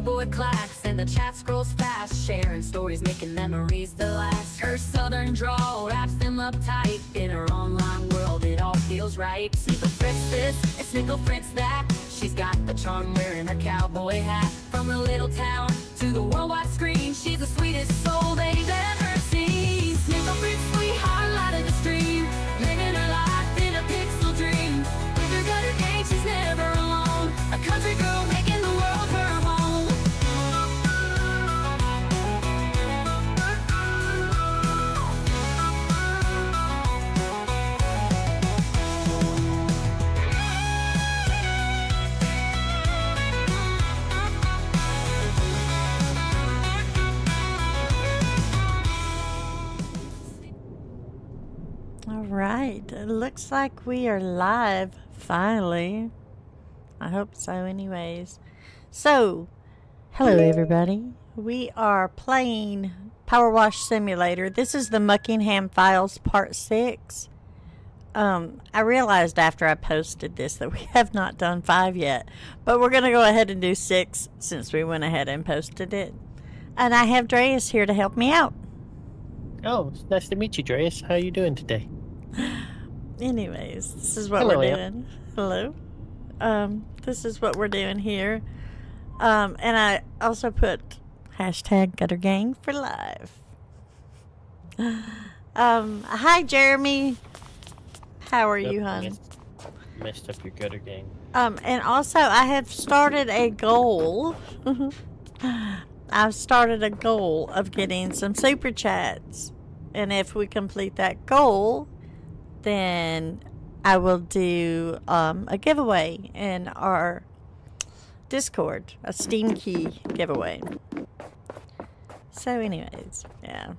keyboard clacks and the chat scrolls fast, sharing stories, making memories that last. Her southern drawl wraps them up tight. In her online world, it all feels right. Snickle Fritz this, and Snickle Fritz that. She's got the charm wearing her cowboy hat. From the little town to the worldwide screen, she's the sweetest soul they've ever seen. Snickle Fritz, sweetheart, light of the stream, living her life in a pixel dream. With her gutter gang, she's never alone. A country girl making the world her home. All right, it looks like we are live finally. I hope so anyways. So, hello everybody. We are playing PowerWash Simulator. This is the Muckingham Files Part 6. I realized after I posted this that we have not done 5 yet, but we're going to go ahead and do 6 since we went ahead and posted it. And I have Dreas here to help me out. Oh, it's nice to meet you, Dreas. How are you doing today? Anyways, this is what Hello, we're Em. doing. Hello. This is what we're doing here. And I also put hashtag Gutter Gang for life. Hi Jeremy. How are you, hon? Messed up your gutter gang. And also I have started a goal. I've started a goal of getting some super chats. And if we complete that goal, then I will do a giveaway in our Discord, a Steam key giveaway. So anyways, yeah.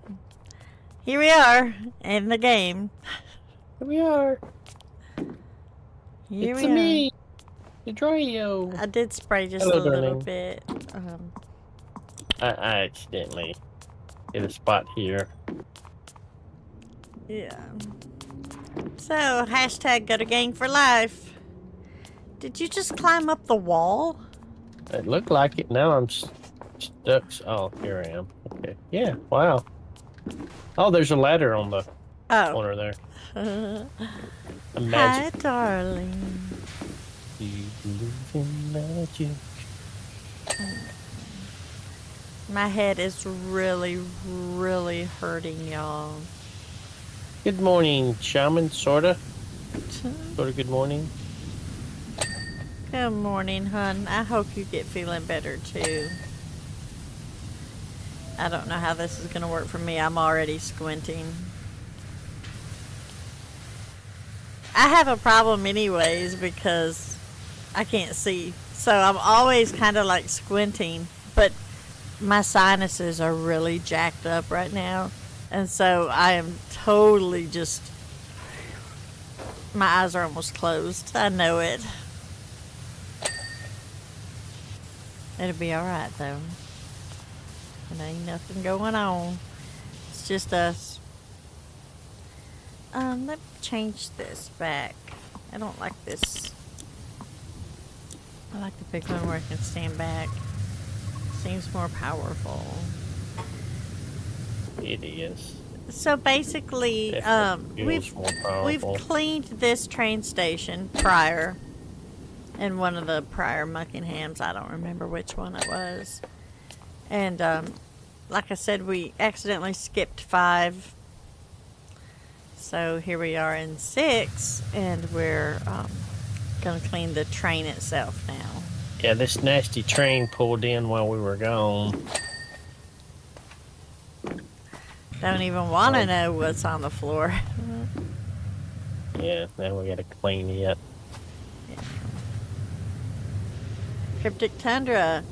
Here we are in the game. Here we are. Here it's we me, the Droyo. I did spray just Hello, a little darling. bit. I accidentally hit a spot here. Yeah. So, hashtag Gutter Gang for life. Did you just climb up the wall? It looked like it. Now I'm stuck. Oh, here I am. Okay. Yeah. Wow. Oh, there's a ladder on the corner there. Hi, Magic. darling. Do you believe in magic? My head is really, really hurting, y'all. Good morning, shaman. Sorta. Sorta. Good morning. Good morning, hun. I hope you get feeling better, too. I don't know how this is going to work for me. I'm already squinting. I have a problem anyways because I can't see. So I'm always kind of like squinting. But my sinuses are really jacked up right now. And so I am totally just... My eyes are almost closed. I know it. It'll be alright though. There ain't nothing going on. It's just us. Let me change this back. I don't like this. I like the big one where I can stand back. Seems more powerful. It is. So basically, we've cleaned this train station prior. In one of the prior Muckinghams. I don't remember which one it was. And like I said, we accidentally skipped 5. So here we are in 6, and we're going to clean the train itself now. Yeah, this nasty train pulled in while we were gone. Don't even want to know what's on the floor. Yeah, now we gotta clean it. Yeah. Cryptic Tundra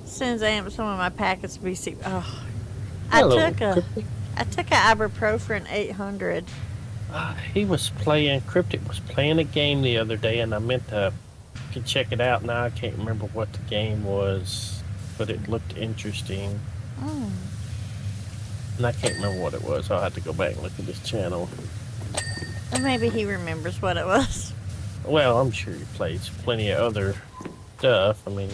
sends some of my packets to be Oh, Hello, I took a ibuprofen 800. He was playing, Cryptic was playing a game the other day, and I meant to check it out. Now I can't remember what the game was, but it looked interesting. Oh. And I can't remember what it was. I'll have to go back and look at his channel. Or maybe he remembers what it was. Well, I'm sure he plays plenty of other stuff. I mean,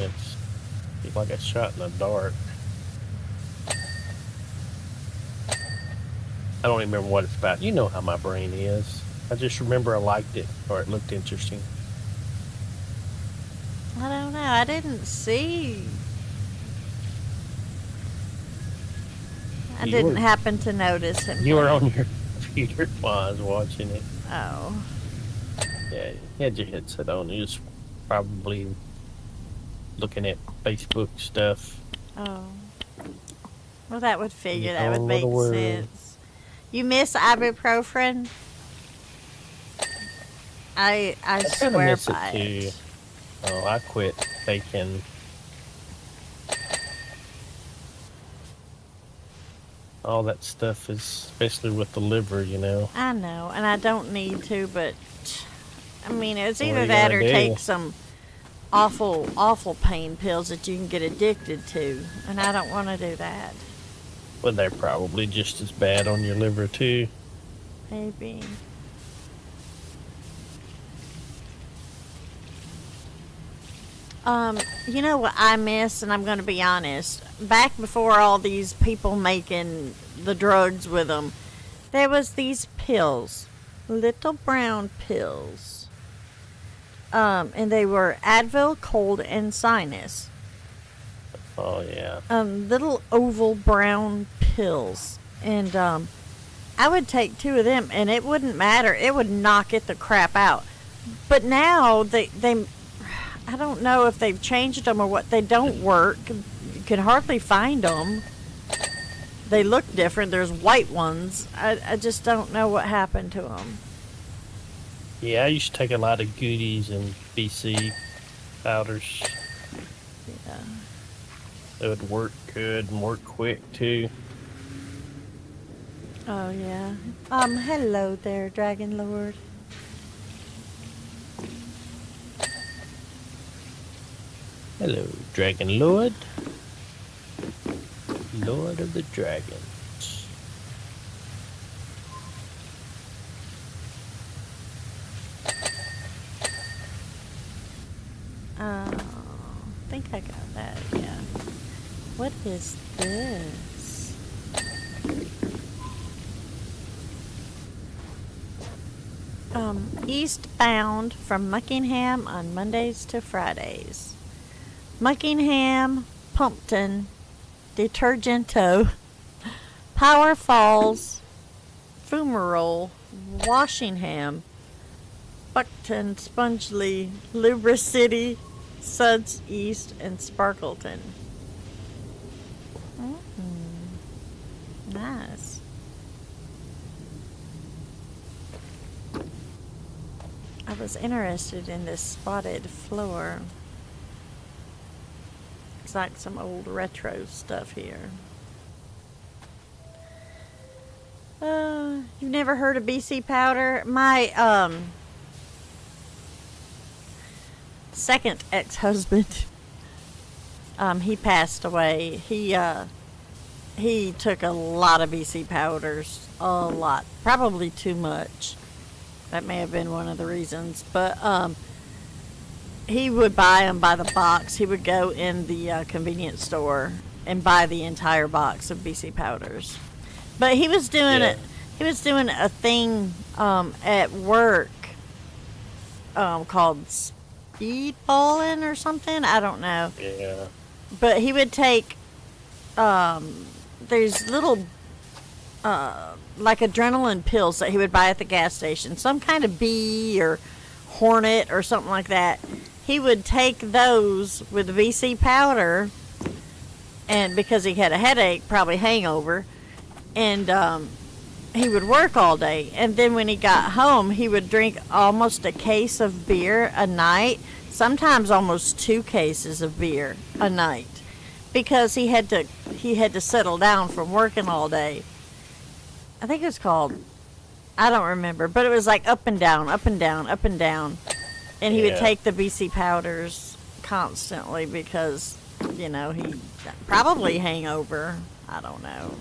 he like a shot in the dark. I don't even remember what it's about. You know how my brain is. I just remember I liked it, or it looked interesting. I don't know. I didn't see. I didn't happen to notice him. You were on your computer while I was watching it. Oh. Yeah, you had your headset on. You was probably looking at Facebook stuff. Oh. Well, that would figure. Your That would own make little world. sense. You miss ibuprofen? I kinda swear miss it by too. it. Oh, I quit taking. All that stuff is, especially with the liver, you know. I know, and I don't need to, but I mean, it's What are either you that gonna or do? take some awful pain pills that you can get addicted to, and I don't want to do that. Well, they're probably just as bad on your liver too. Maybe. You know what I miss, and I'm going to be honest. Back before all these people making the drugs with them, there was these pills, little brown pills, and they were Advil, cold, and sinus. Oh yeah. Little oval brown pills, and I would take 2 of them, and it wouldn't matter. It would knock it the crap out. But now they I don't know if they've changed them or what. They don't work. You can hardly find them. They look different. There's white ones. I just don't know what happened to them. Yeah, I used to take a lot of goodies and BC powders. Yeah. It would work good and work quick too. Oh yeah. Hello there, Dragon Lord. Hello, Dragon Lord. Lord of the Dragons. I think I got that. Yeah. What is this? Eastbound from Muckingham on Mondays to Fridays. Muckingham, Pumpton, Detergento, Power Falls, Fumarole, Washingham, Buckton, Spongely, Lubricity, Suds East, and Sparkleton. Nice. I was interested in this spotted floor. It's like some old retro stuff here. You've never heard of BC powder? My second ex-husband, he passed away. He took a lot of BC powders, a lot, probably too much. That may have been one of the reasons, but he would buy them by the box. He would go in the convenience store and buy the entire box of BC powders. But he was doing it. He was doing a thing at work called speedballing or something. I don't know. Yeah. But he would take there's little like adrenaline pills that he would buy at the gas station, some kind of bee or hornet or something like that. He would take those with VC powder, and because he had a headache, probably hangover, and he would work all day. And then when he got home, he would drink almost a case of beer a night, sometimes almost 2 cases of beer a night, because he had to settle down from working all day. I think it was called, I don't remember, but it was like up and down, up and down, up and down. And he would take the BC powders constantly because, you know, he probably hangover. I don't know.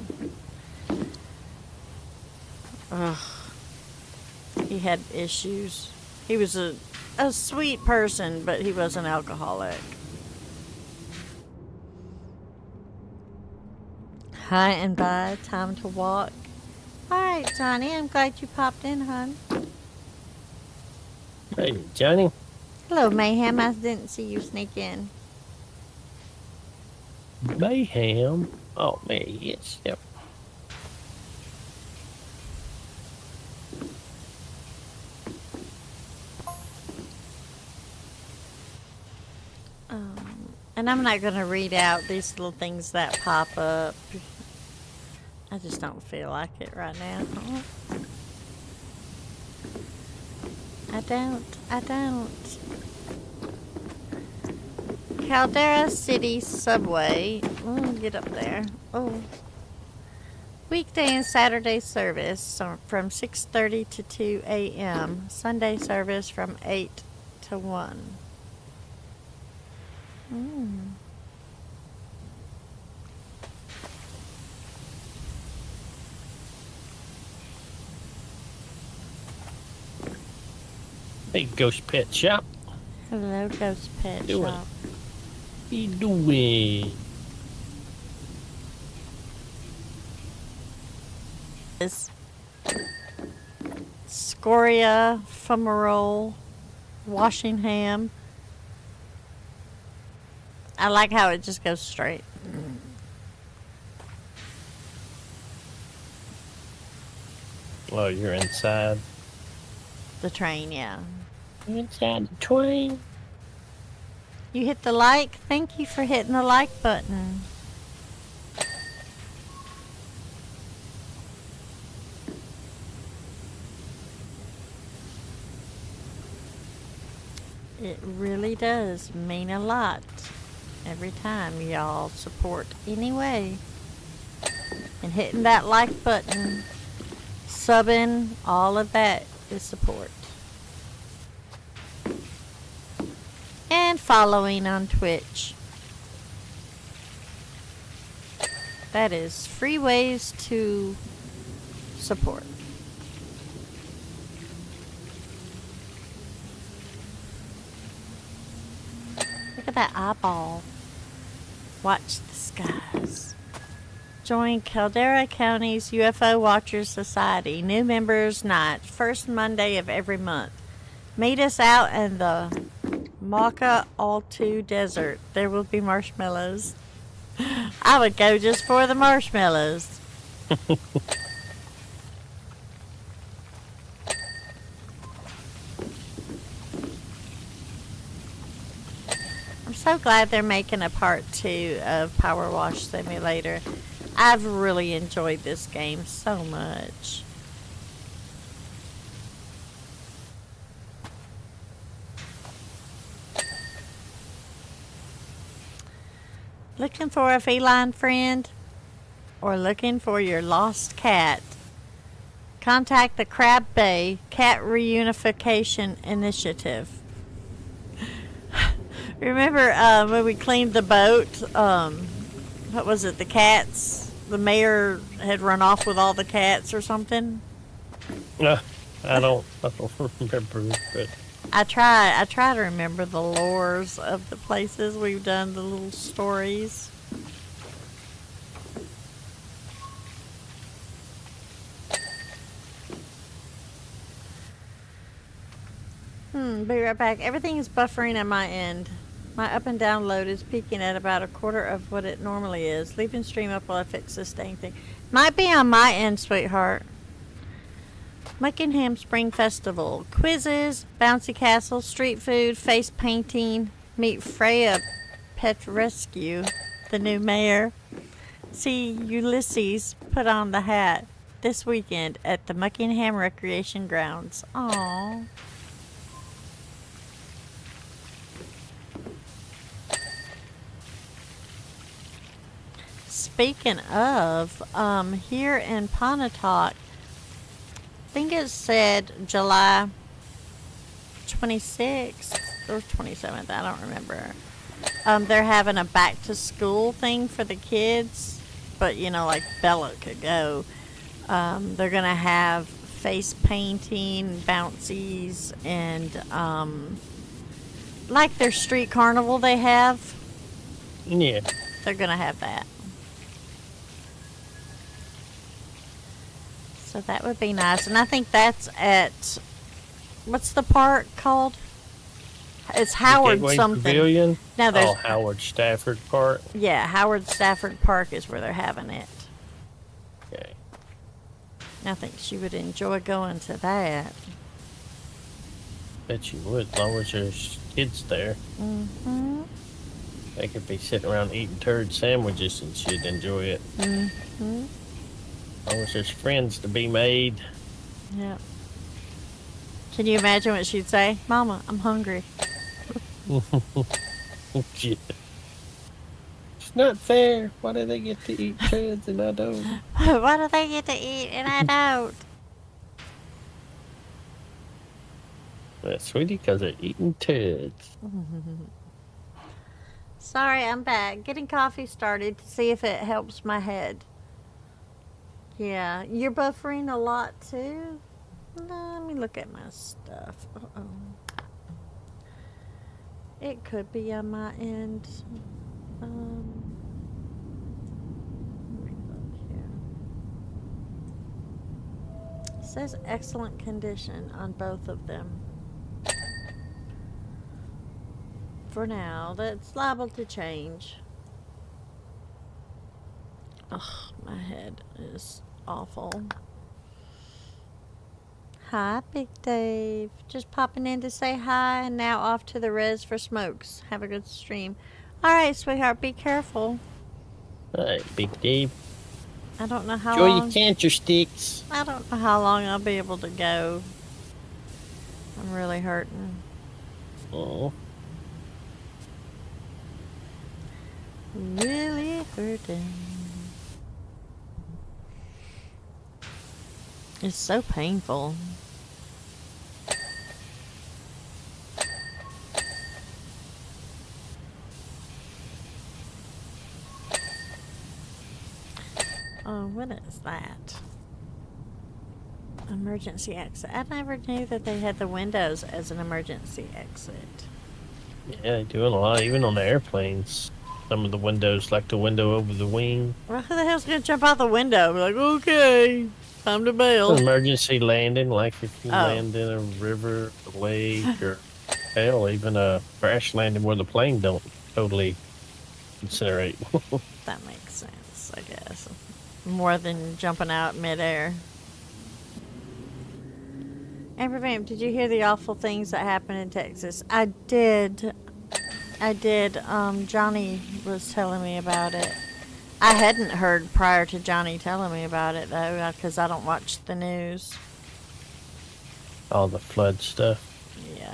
Ugh. He had issues. He was a sweet person, but he was an alcoholic. Hi and bye. Time to walk. All right, Johnny. I'm glad you popped in, hon. Hey, Johnny. Hello, Mayhem. I didn't see you sneak in. Mayhem. Oh, man, yes. Yep. And I'm not going to read out these little things that pop up. I just don't feel like it right now. I don't. Caldera City Subway. Get up there. Oh. Weekday and Saturday service from 6:30 to 2 a.m. Sunday service from 8 to 1. Hey, Ghost Pet Shop. Hello, Ghost Pet Doing? Shop. What you doing? Is Scoria, Fumarole, Washingham. I like how it just goes straight. Oh, you're inside. The train, yeah. You're inside the train. You hit the like? Thank you for hitting the like button. It really does mean a lot every time y'all support anyway. And hitting that like button, subbing, all of that is support. And following on Twitch. That is free ways to support. Look at that eyeball. Watch the skies. Join Caldera County's UFO Watchers Society. New members night. First Monday of every month. Meet us out in the Maka Altu Desert. There will be marshmallows. I would go just for the marshmallows. I'm so glad they're making a part 2 of PowerWash Simulator. I've really enjoyed this game so much. Looking for a feline friend? Or looking for your lost cat? Contact the Crab Bay Cat Reunification Initiative. Remember when we cleaned the boat? What was it? The cats? The mayor had run off with all the cats or something? I don't remember, but I try to remember the lores of the places we've done, the little stories. Be right back. Everything is buffering at my end. My up and down load is peaking at about a quarter of what it normally is. Leaving stream up while I fix this dang thing. Might be on my end, sweetheart. Muckingham Spring Festival. Quizzes, bouncy castle, street food, face painting. Meet Freya Petrescu, the new mayor. See Ulysses put on the hat this weekend at the Muckingham Recreation Grounds. Aww. Speaking of, here in Pontotoc, I think it said July 26th or 27th, I don't remember. They're having a back to school thing for the kids, but you know, like Bella could go. They're going to have face painting, bouncies, and like their street carnival they have. yeah. They're going to have that. So that would be nice. And I think that's at, what's the park called? It's Howard Gateway something. Pavilion? No, there's, Oh, Howard Stafford Park. yeah, Howard Stafford Park is where they're having it. Okay. I think she would enjoy going to that. Bet you would, as long as there's kids there. Mm-hmm. They could be sitting around eating turd sandwiches and she'd enjoy it. Mm-hmm. As long as there's friends to be made. Yep. Can you imagine what she'd say? Mama, I'm hungry. Shit. It's not fair. Why do they get to eat turds and I don't? Why do they get to eat and I don't? Well, sweetie, because they're eating turds. Sorry, I'm back. Getting coffee started to see if it helps my head. Yeah, you're buffering a lot too? Let me look at my stuff. Uh-oh. It could be on my end. Let me look here. It says excellent condition on both of them. For now, that's liable to change. Ugh, my head is awful. Hi, Big Dave. Just popping in to say hi and now off to the res for smokes. Have a good stream. Alright, sweetheart, be careful. Alright, Big Dave. I don't know how Enjoy long. your cancer sticks. I don't know how long I'll be able to go. I'm really hurting. Oh. Really hurting. It's so painful. Oh, what is that? Emergency exit. I never knew that they had the windows as an emergency exit. Yeah, they're doing a lot, even on the airplanes. Some of the windows, like the window over the wing. Well, who the hell's gonna jump out the window? Be like, okay, time to bail. Emergency landing, like if you Oh. land in a river, a lake, or hell, even a crash landing where the plane don't totally incinerate. That makes sense, I guess. More than jumping out midair. Amber Vamp, did you hear the awful things that happened in Texas? I did. Johnny was telling me about it. I hadn't heard prior to Johnny telling me about it, though, because I don't watch the news. All the flood stuff. Yeah.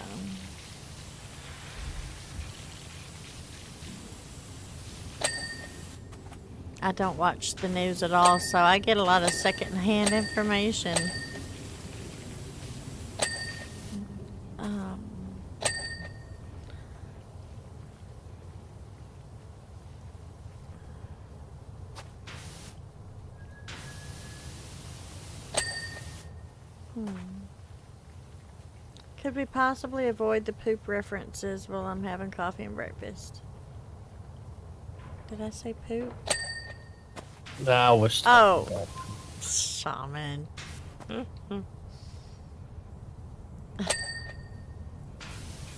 I don't watch the news at all, so I get a lot of secondhand information. Could we possibly avoid the poop references while I'm having coffee and breakfast? Did I say poop? I was. Oh, shaman.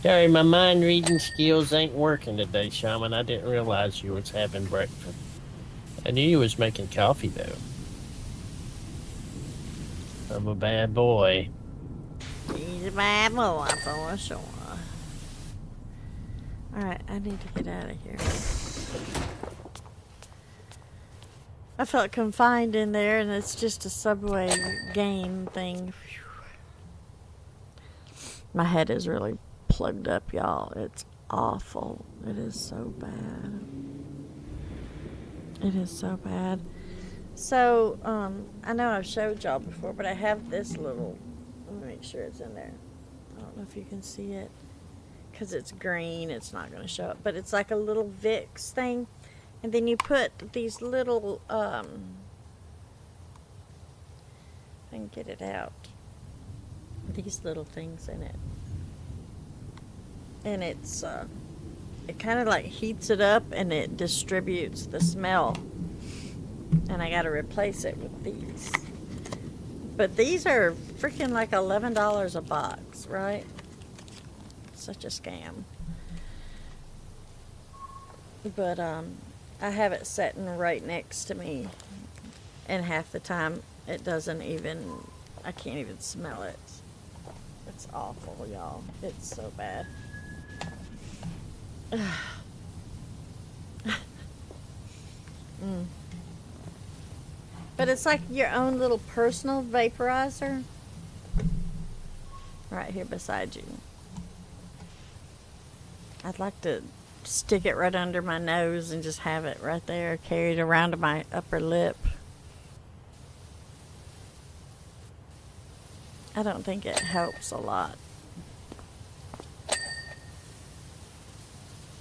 Sorry, my mind reading skills ain't working today, Shaman. I didn't realize you was having breakfast. I knew you was making coffee, though. I'm a bad boy. He's a bad boy for sure. Alright, I need to get out of here. I felt confined in there, and it's just a subway game thing. My head is really plugged up, y'all. It's awful. It is so bad. It is so bad. So, I know I've showed y'all before, but I have this little, let me make sure it's in there. I don't know if you can see it. Because it's green, it's not going to show up. But it's like a little Vicks thing. And then you put these little, I can get it out. These little things in it. And it's, it kind of like heats it up and it distributes the smell. And I got to replace it with these. But these are freaking like $11 a box, right? Such a scam. But I have it sitting right next to me, and half the time it doesn't even, I can't even smell it. It's awful, y'all. It's so bad. But it's like your own little personal vaporizer right here beside you. I'd like to stick it right under my nose and just have it right there, carried around to my upper lip. I don't think it helps a lot.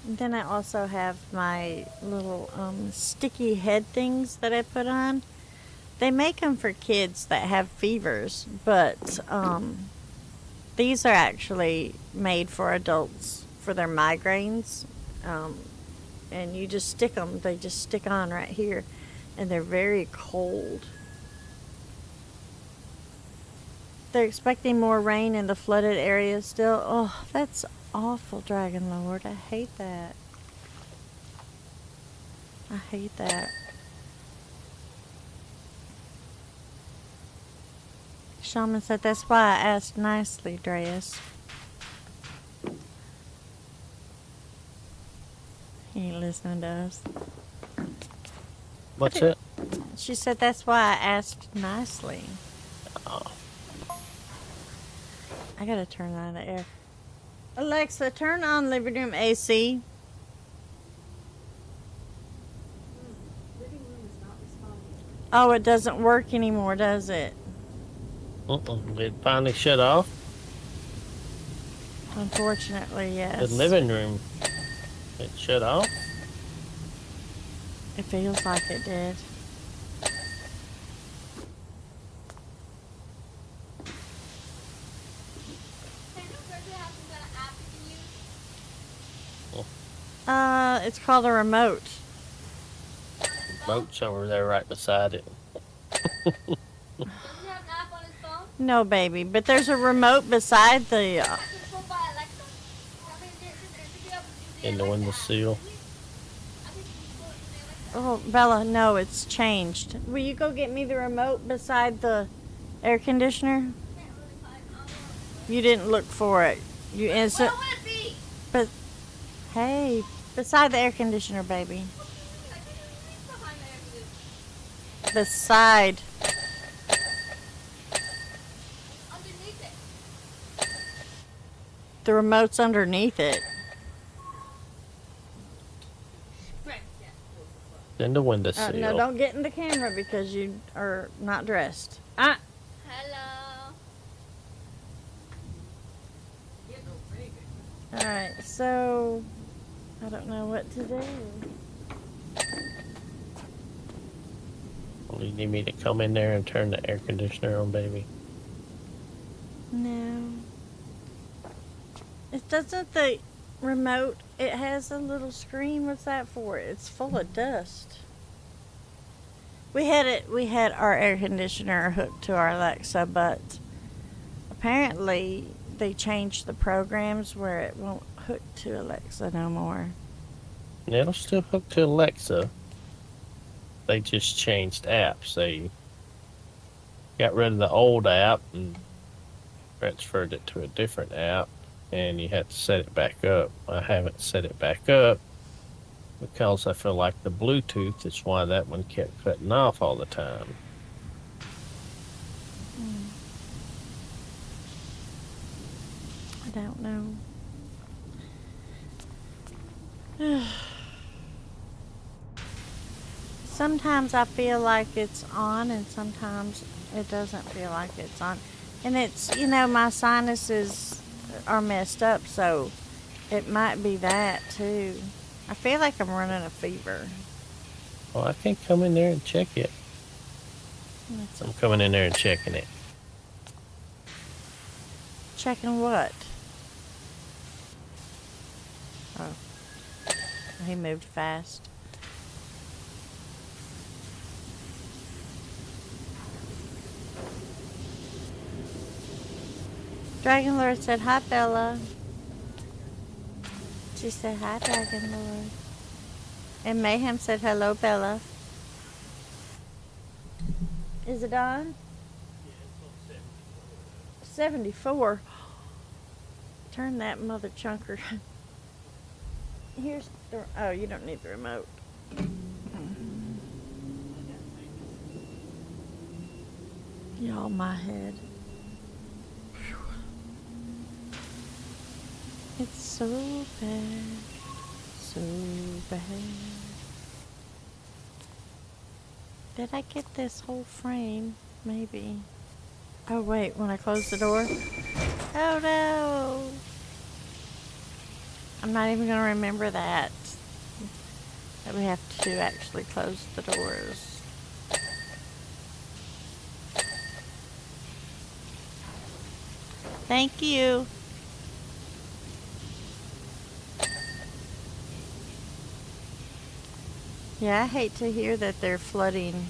And then I also have my little sticky head things that I put on. They make them for kids that have fevers, but these are actually made for adults for their migraines. And you just stick them, they just stick on right here, and they're very cold. They're expecting more rain in the flooded areas still. Oh, that's awful, Dragon Lord. I hate that. I hate that. Shaman said that's why I asked nicely, Dreas. He ain't listening to us. What's it? She said that's why I asked nicely. Oh. I gotta turn on the air. Alexa, turn on living room AC. Living room is not responding. Oh, it doesn't work anymore, does it? It finally shut off. Unfortunately, yes. The living room. It shut off. It feels like it did. It's called a remote. Boat's over there right beside it. No, baby, but there's a remote beside the. In the windowsill. Oh, Bella, no, it's changed. Will you go get me the remote beside the air conditioner? You didn't look for it. You instant. Where would it be? But hey, beside the air conditioner, baby. Beside. Underneath it. The remote's underneath it. In the windowsill. No, don't get in the camera because you are not dressed. Ah. Hello. All right, so I don't know what to do. Well, you need me to come in there and turn the air conditioner on, baby? No. It doesn't the remote, it has a little screen. What's that for? It's full of dust. We had our air conditioner hooked to our Alexa, but apparently they changed the programs where it won't hook to Alexa no more. It'll still hook to Alexa. They just changed apps. They got rid of the old app and transferred it to a different app, and you had to set it back up. I haven't set it back up because I feel like the Bluetooth is why that one kept cutting off all the time. I don't know. Sometimes I feel like it's on, and sometimes it doesn't feel like it's on. And it's, my sinuses are messed up, so it might be that too. I feel like I'm running a fever. Well, I can come in there and check it. I'm coming in there and checking it. Checking what? Oh. He moved fast. Dragon Lord said hi, Bella. She said hi, Dragon Lord. And Mayhem said hello, Bella. Is it on? 74. Turn that mother chunker. Here's the. Oh, you don't need the remote. Y'all, my head. Whew. It's so bad. So bad. Did I get this whole frame? Maybe. Oh, wait, when I close the door? Oh, no! I'm not even going to remember that. That we have to actually close the doors. Thank you. Yeah, I hate to hear that they're flooding,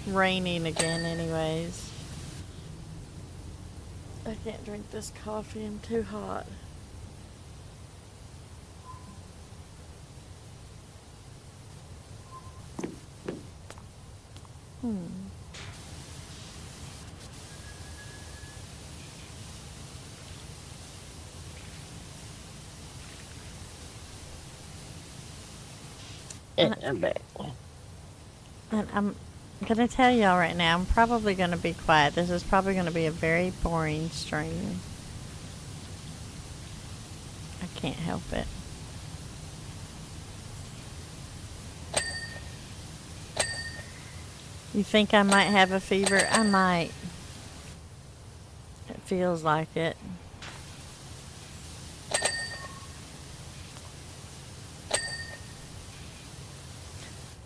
raining again anyways. I can't drink this coffee, I'm too hot. And I'm back. And I'm gonna tell y'all right now, I'm probably gonna be quiet. This is probably gonna be a very boring stream. I can't help it. You think I might have a fever? I might. It feels like it.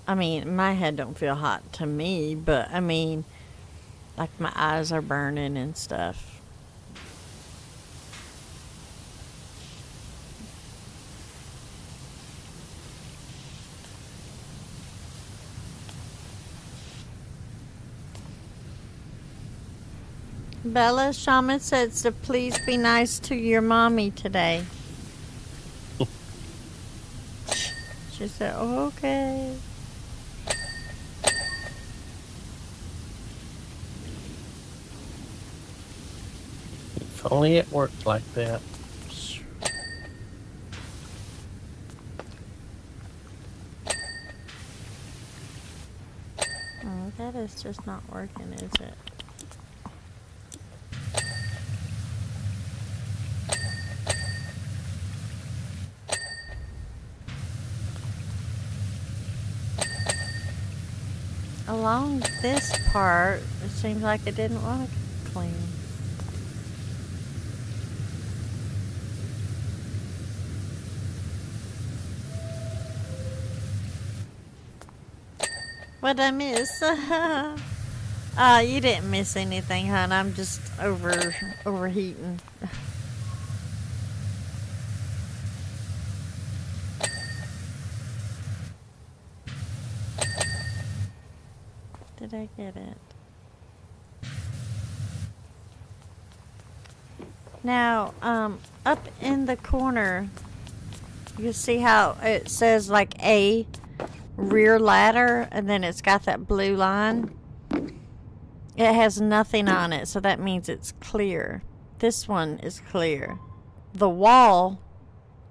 I mean, my head don't feel hot to me, but I mean, like my eyes are burning and stuff. Bella Shaman said to please be nice to your mommy today. She said, oh, okay. If only it worked like that. Oh, that is just not working, is it? Along this part, it seems like it didn't want to clean. What'd I miss? You didn't miss anything, hon. I'm just overheating. Did I get it? Now, up in the corner, you see how it says like a rear ladder, and then it's got that blue line. It has nothing on it, so that means it's clear. This one is clear. The wall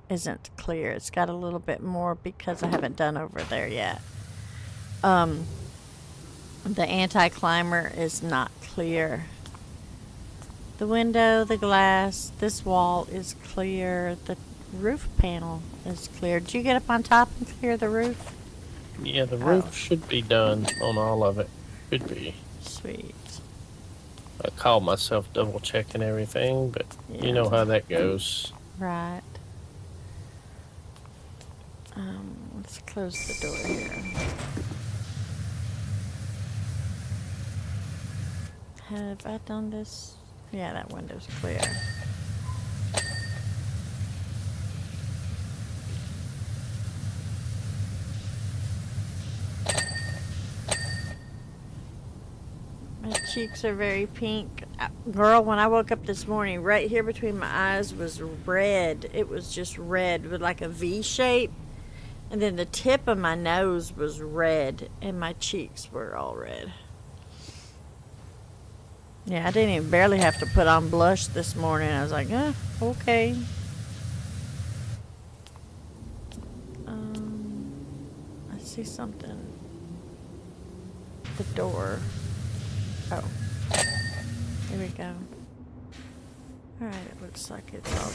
isn't clear. It's got a little bit more because I haven't done over there yet. The anti-climber is not clear. The window, the glass, this wall is clear. The roof panel is clear. Did you get up on top and clear the roof? Yeah, the roof should be done on all of it. Should be. Sweet. I called myself double checking everything, but you know how that goes. Right. Let's close the door here. Have I done this? Yeah, that window's clear. My cheeks are very pink. Girl, when I woke up this morning, right here between my eyes was red. It was just red with like a V shape. And then the tip of my nose was red. And my cheeks were all red. Yeah, I didn't even barely have to put on blush this morning. I was like, okay. I see something. The door. Oh. Here we go. Alright, it looks like it's all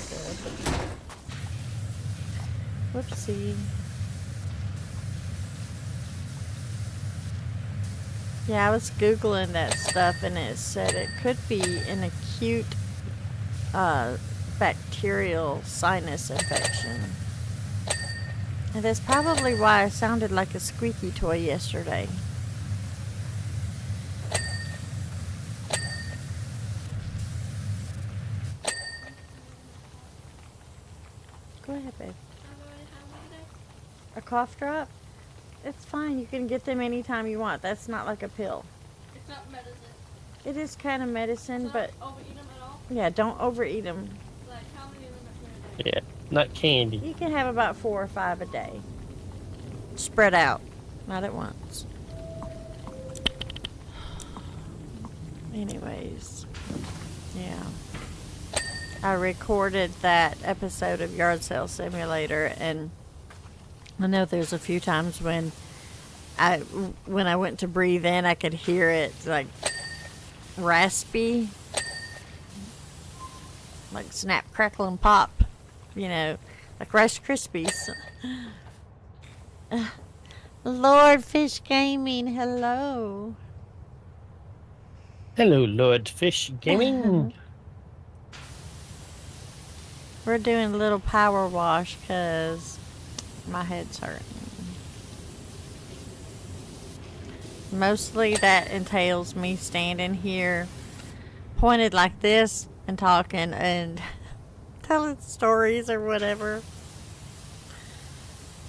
good. Whoopsie. Yeah, I was Googling that stuff and it said it could be an acute bacterial sinus infection. And that's probably why I sounded like a squeaky toy yesterday. Go ahead, babe. A cough drop? It's fine. You can get them anytime you want. That's not like a pill. It's not medicine. It is kind of medicine, but Overeat them at all? yeah, don't overeat them. Like how many of them are good? Yeah, not candy. You can have about 4 or 5 a day. Spread out, not at once. Anyways, yeah. I recorded that episode of Yard Sale Simulator, and I know there's a few times when I went to breathe in, I could hear it like raspy, like snap, crackle, and pop, you know, like Rice Krispies. Lord Fish Gaming, hello. Hello, Lord Fish Gaming. We're doing a little power wash because my head's hurting. Mostly that entails me standing here pointed like this and talking and telling stories or whatever.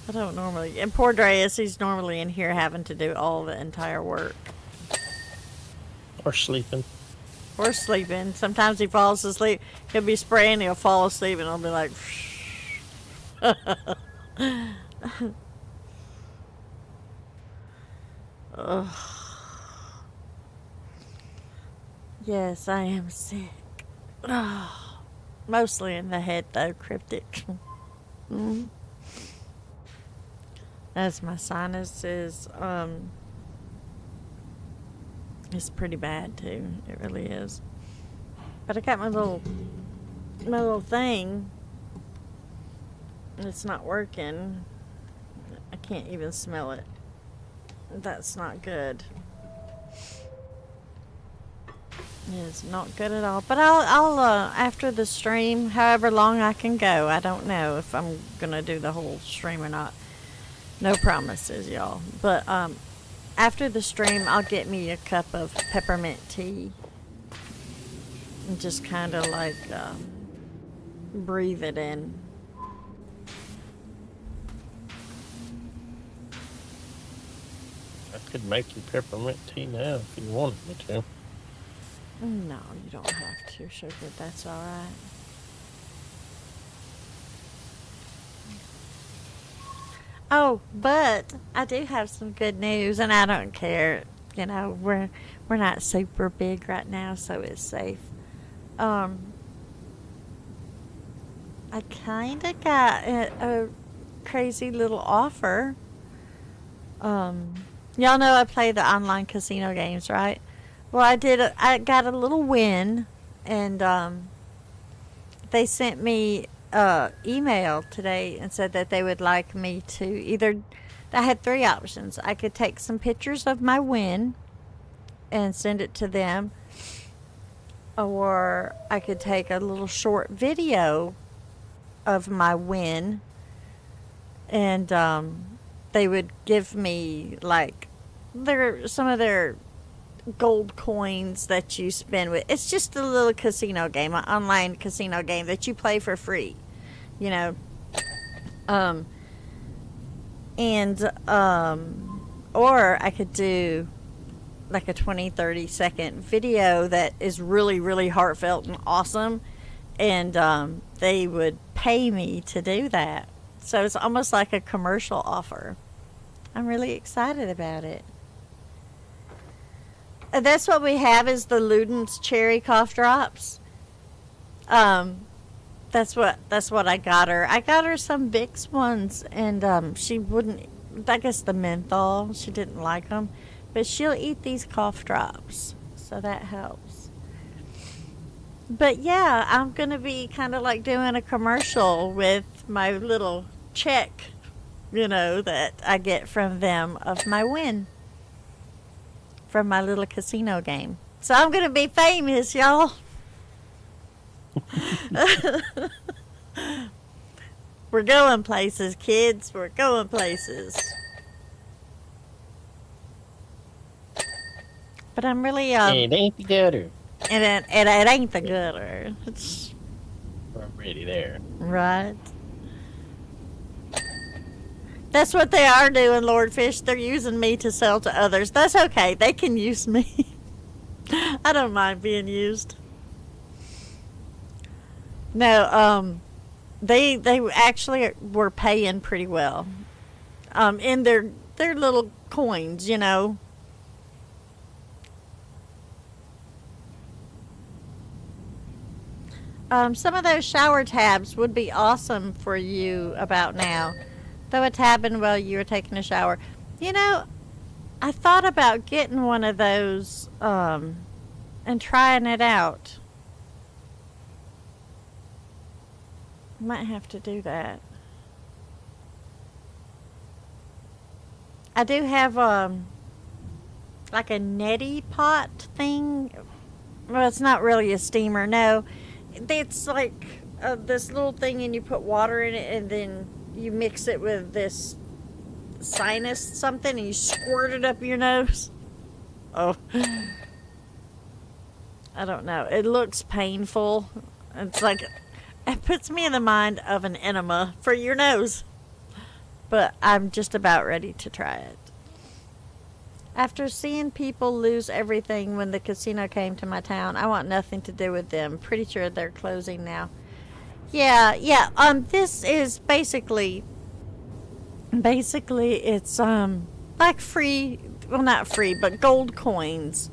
I don't normally, and poor Dreas, he's normally in here having to do all the entire work. Or sleeping. Or sleeping. Sometimes he falls asleep. He'll be spraying, he'll fall asleep, and I'll be like, ugh. Yes, I am sick. Ugh. Mostly in the head, though, cryptic. As my sinuses, it's pretty bad too. It really is. But I got my little thing. It's not working. I can't even smell it. That's not good. It's not good at all. But I'll after the stream, however long I can go. I don't know if I'm gonna do the whole stream or not. No promises, y'all. But after the stream, I'll get me a cup of peppermint tea and just kind of like breathe it in. I could make you peppermint tea now if you wanted me to. No, you don't have to, sugar. That's all right. Oh, but I do have some good news, and I don't care. You know, we're not super big right now, so it's safe. I kind of got a crazy little offer. Y'all know I play the online casino games, right? Well, I got a little win, and they sent me email today and said that they would like me to either, I had 3 options. I could take some pictures of my win and send it to them, or I could take a little short video of my win, and they would give me like some of their gold coins that you spend with. It's just a little casino game, an online casino game that you play for free, you know. Or I could do like a 20-30 second video that is really, really heartfelt and awesome. And they would pay me to do that. So it's almost like a commercial offer. I'm really excited about it. That's what we have is the Luden's cherry cough drops. That's what I got her. I got her some Vicks ones, and she wouldn't. I guess the menthol, she didn't like them, but she'll eat these cough drops, so that helps. But yeah, I'm gonna be kind of like doing a commercial with my little check, that I get from them of my win from my little casino game. So I'm gonna be famous, y'all. We're going places, kids. We're going places. But I'm really It ain't the gutter. it ain't the gutter. It's We're already there. right. That's what they are doing, Lord Fish. They're using me to sell to others. That's okay. They can use me. I don't mind being used. No, they actually were paying pretty well. In their little coins, some of those shower tabs would be awesome for you about now. Throw a tab in while you were taking a shower. I thought about getting one of those and trying it out. Might have to do that. I do have like a neti pot thing. Well, it's not really a steamer. No, it's like this little thing, and you put water in it, and then you mix it with this sinus something, and you squirt it up your nose. Oh, I don't know. It looks painful. It's like, it puts me in the mind of an enema for your nose. But I'm just about ready to try it. After seeing people lose everything when the casino came to my town, I want nothing to do with them. Pretty sure they're closing now. Yeah. This is basically it's like free, well, not free, but gold coins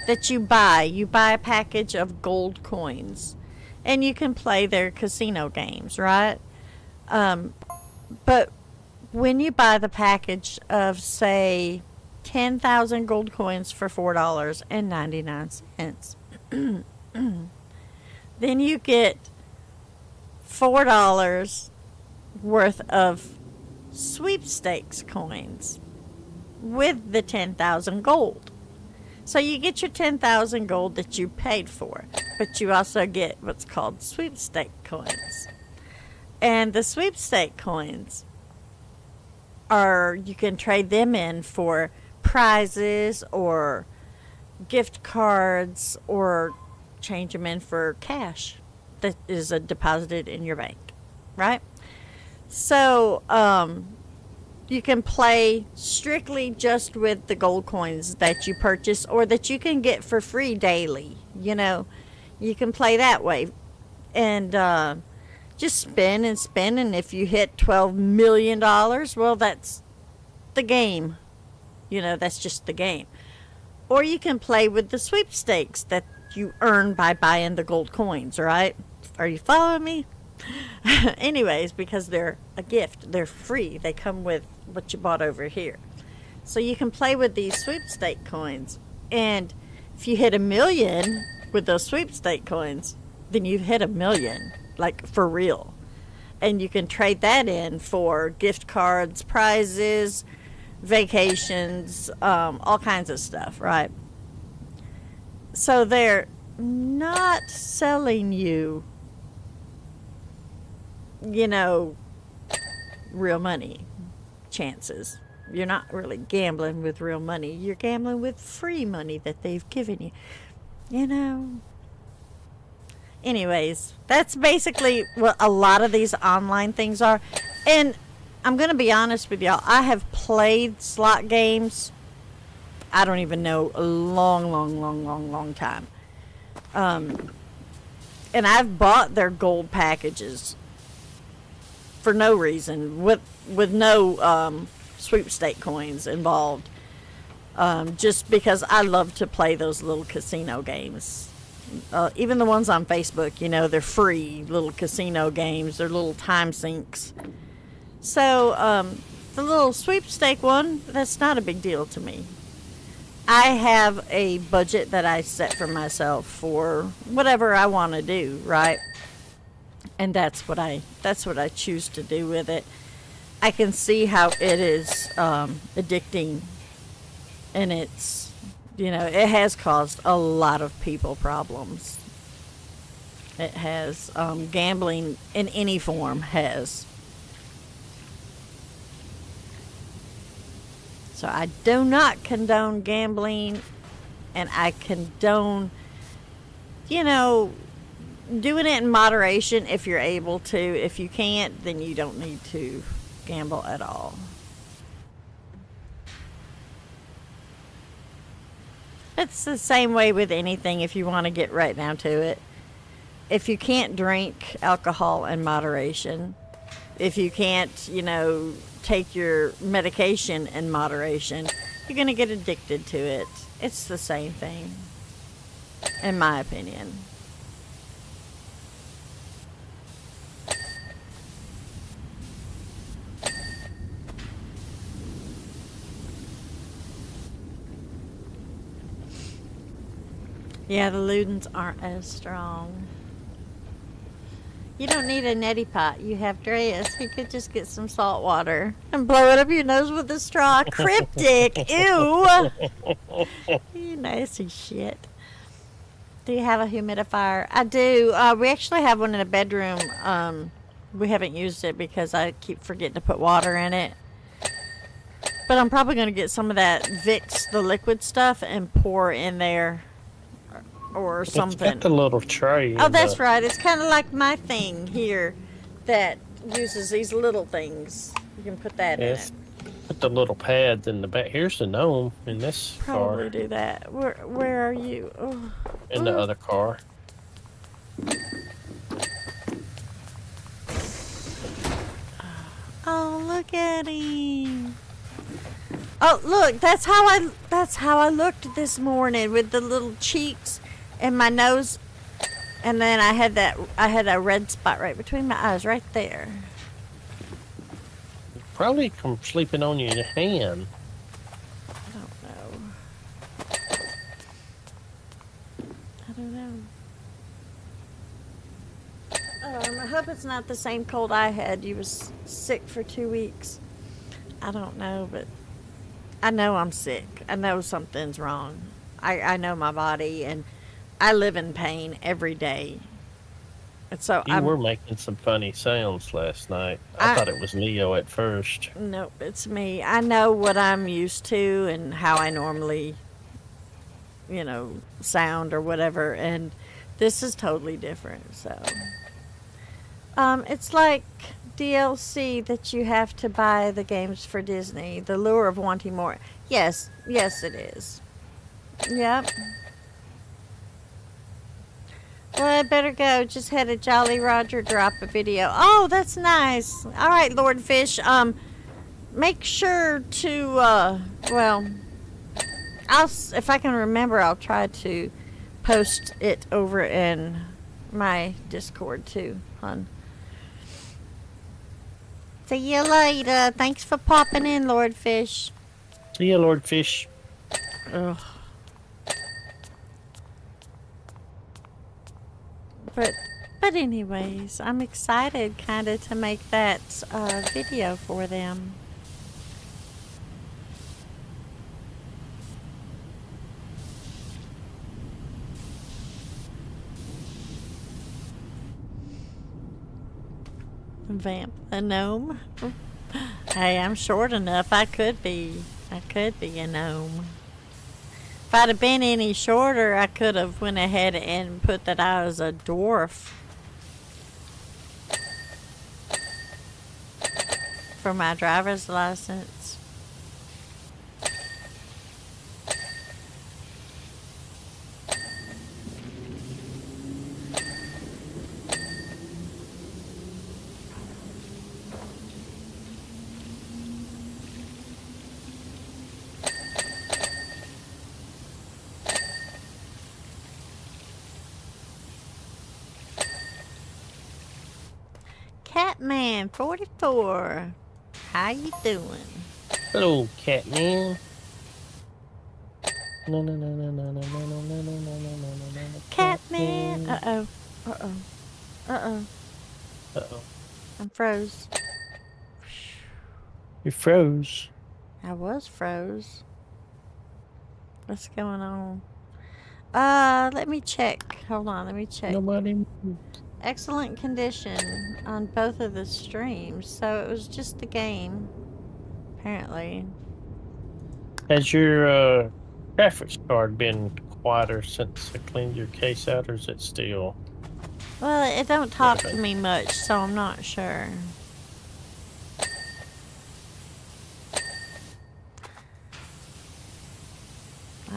that you buy. You buy a package of gold coins, and you can play their casino games, right? But when you buy the package of, say, 10,000 gold coins for $4.99, then you get $4 worth of sweepstakes coins with the 10,000 gold. So you get your 10,000 gold that you paid for, but you also get what's called sweepstake coins. And the sweepstake coins you can trade them in for prizes or gift cards, or change them in for cash that is deposited in your bank, right? So you can play strictly just with the gold coins that you purchase, or that you can get for free daily. You can play that way, and just spin and spin, and if you hit $12 million, well, that's the game. That's just the game. Or you can play with the sweepstakes that you earn by buying the gold coins, right? Are you following me? Anyways, because they're a gift, they're free. They come with what you bought over here. So you can play with these sweepstake coins. And if you hit $1 million with those sweepstake coins, then you've hit $1 million, like for real. And you can trade that in for gift cards, prizes, vacations, all kinds of stuff, right? So they're not selling you, real money chances. You're not really gambling with real money. You're gambling with free money that they've given you. Anyways, that's basically what a lot of these online things are. And I'm going to be honest with y'all. I have played slot games I don't even know, a long time. And I've bought their gold packages for no reason, with no sweepstake coins involved. Just because I love to play those little casino games. Even the ones on Facebook, you know, they're free little casino games. They're little time sinks. So, the little sweepstake one, that's not a big deal to me. I have a budget that I set for myself for whatever I want to do, right? And that's what I choose to do with it. I can see how it is addicting, and it's, you know, it has caused a lot of people problems. It has. Gambling in any form has. So I do not condone gambling, and I condone, you know, doing it in moderation if you're able to. If you can't, then you don't need to gamble at all. It's the same way with anything if you want to get right down to it. If you can't drink alcohol in moderation, if you can't, you know, take your medication in moderation, you're going to get addicted to it. It's the same thing, in my opinion. Yeah, the Ludens aren't as strong. You don't need a neti pot. You have Dreas. You could just get some salt water and blow it up your nose with a straw. Cryptic. Ew. You nasty shit. Do you have a humidifier? I do. We actually have one in the bedroom. We haven't used it because I keep forgetting to put water in it. But I'm probably going to get some of that Vicks, the liquid stuff, and pour in there. Or something. It's got the little tray. Oh, that's right. It's kind of like my thing here that uses these little things. You can put that in it. Put the little pads in the back. Here's the gnome in this Probably car. do that. Where are you? Oh. In the other car. Oh, look at him. Oh, look. That's how I looked this morning with the little cheeks. And my nose, and then I had a red spot right between my eyes, right there. Probably from sleeping on your hand. I don't know. I hope it's not the same cold I had. You was sick for 2 weeks. I don't know, but I know I'm sick. I know something's wrong. I know my body, and I live in pain every day. And so You were making some funny sounds last night. I thought it was Leo at first. Nope, it's me. I know what I'm used to and how I normally, you know, sound or whatever, and this is totally different. So, it's like DLC that you have to buy the games for Disney. The lure of wanting more. Yes, it is. Yep. Well, I better go. Just had a Jolly Roger drop a video. Oh, that's nice. All right, Lord Fish. Make sure to, well, if I can remember, I'll try to post it over in my Discord too, hon. See you later. Thanks for popping in, Lord Fish. See you, Lord Fish. Ugh. But anyways, I'm excited kind of to make that video for them. Vamp a gnome. Hey, I'm short enough. I could be a gnome. If I'd have been any shorter, I could have went ahead and put that I was a dwarf for my driver's license. Catman44. How you doing? Hello, Catman. No, no, no, no, no, no, no, no, no, no, no, no, no, no. Catman. Uh-oh. Uh-oh. Uh-oh. Uh-oh. I'm froze. You froze. I was froze. What's going on? Let me check. Hold on, let me check. Nobody. Excellent condition on both of the streams, so it was just the game, apparently. Has your graphics card been quieter since I cleaned your case out, or is it still? Well, it don't talk to me much, so I'm not sure.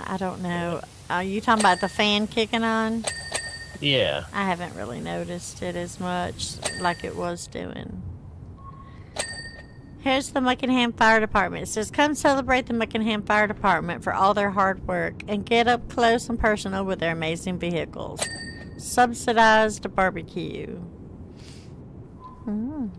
I don't know. Are you talking about the fan kicking on? Yeah. I haven't really noticed it as much like it was doing. Here's the Muckingham Fire Department. It says, come celebrate the Muckingham Fire Department for all their hard work and get up close and personal with their amazing vehicles. Subsidized barbecue. Mm.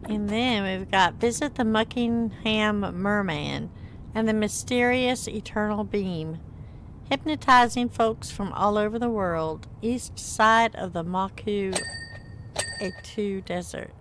And then we've got visit the Muckingham Merman and the mysterious eternal beam, hypnotizing folks from all over the world, east side of the Maku A2 desert.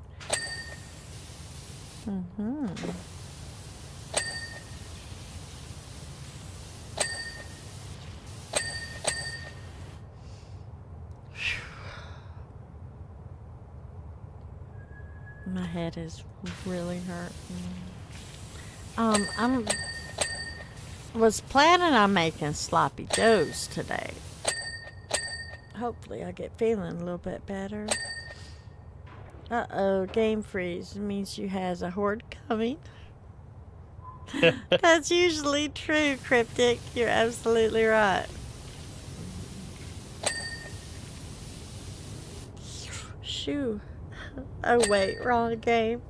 My head is really hurting. I was planning on making sloppy joes today. Hopefully I get feeling a little bit better. Uh-oh, game freeze means you has a horde coming. That's usually true, Cryptic. You're absolutely right. Shoo. Oh wait, wrong game.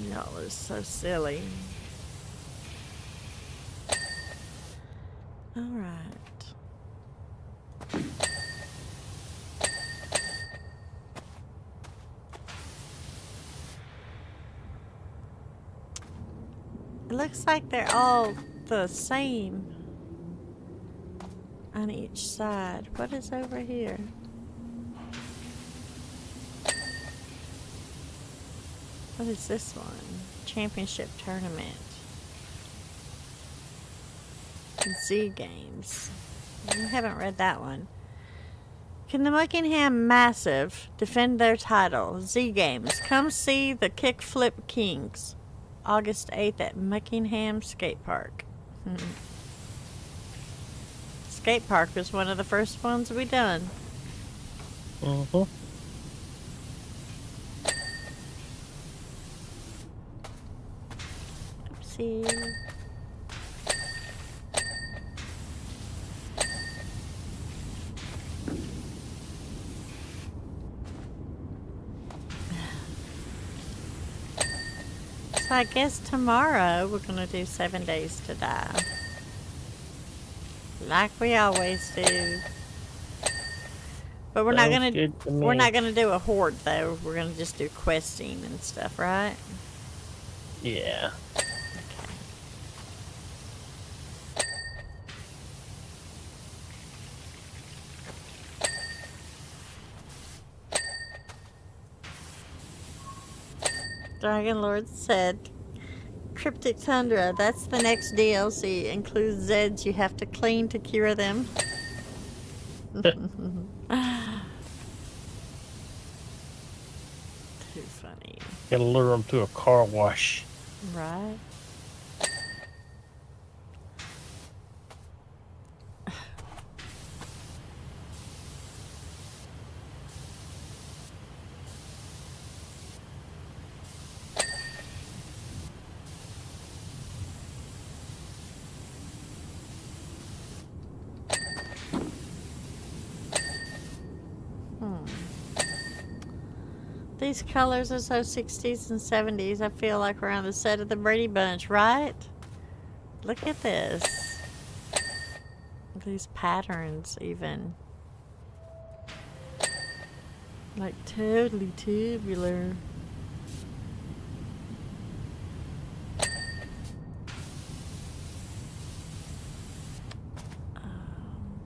Y'all are so silly. All right. It looks like they're all the same on each side. What is over here? What is this one? Championship tournament. Z games. I haven't read that one. Can the Muckingham Massive defend their title? Z games. Come see the Kickflip Kings. August 8th at Muckingham Skate Park. Skate Park was one of the first ones we done. Mm-hmm. Oopsie. So I guess tomorrow we're gonna do 7 Days to Die. Like we always do. But we're not gonna do a horde though. We're gonna just do questing and stuff, right? Yeah. Dragon Lord said, Cryptic Tundra, that's the next DLC. Includes Zeds you have to clean to cure them. Too funny. Gotta lure them to a car wash. Right? These colors are so 60s and 70s. I feel like we're on the set of the Brady Bunch, right? Look at this. These patterns, even. Like totally tubular.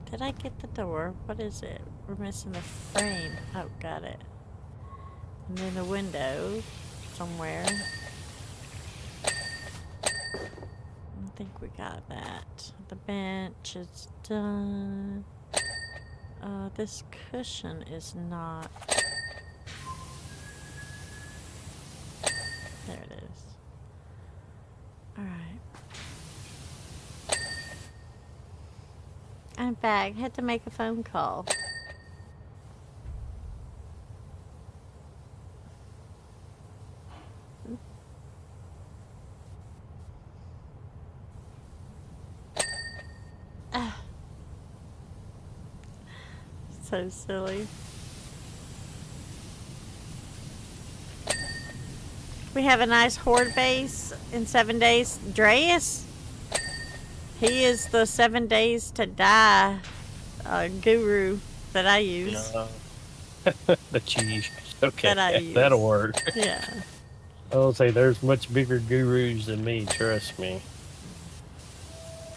Did I get the door? What is it? We're missing the frame. Oh, got it. And then a window somewhere. I think we got that. The bench is done. This cushion is not. There it is. Alright. I'm back. Had to make a phone call. So silly. We have a nice horde base in 7 days. Dreas? He is the 7 days to die guru that I use. The cheese. Okay, That I use. that'll work. Yeah. I'll say there's much bigger gurus than me, trust me.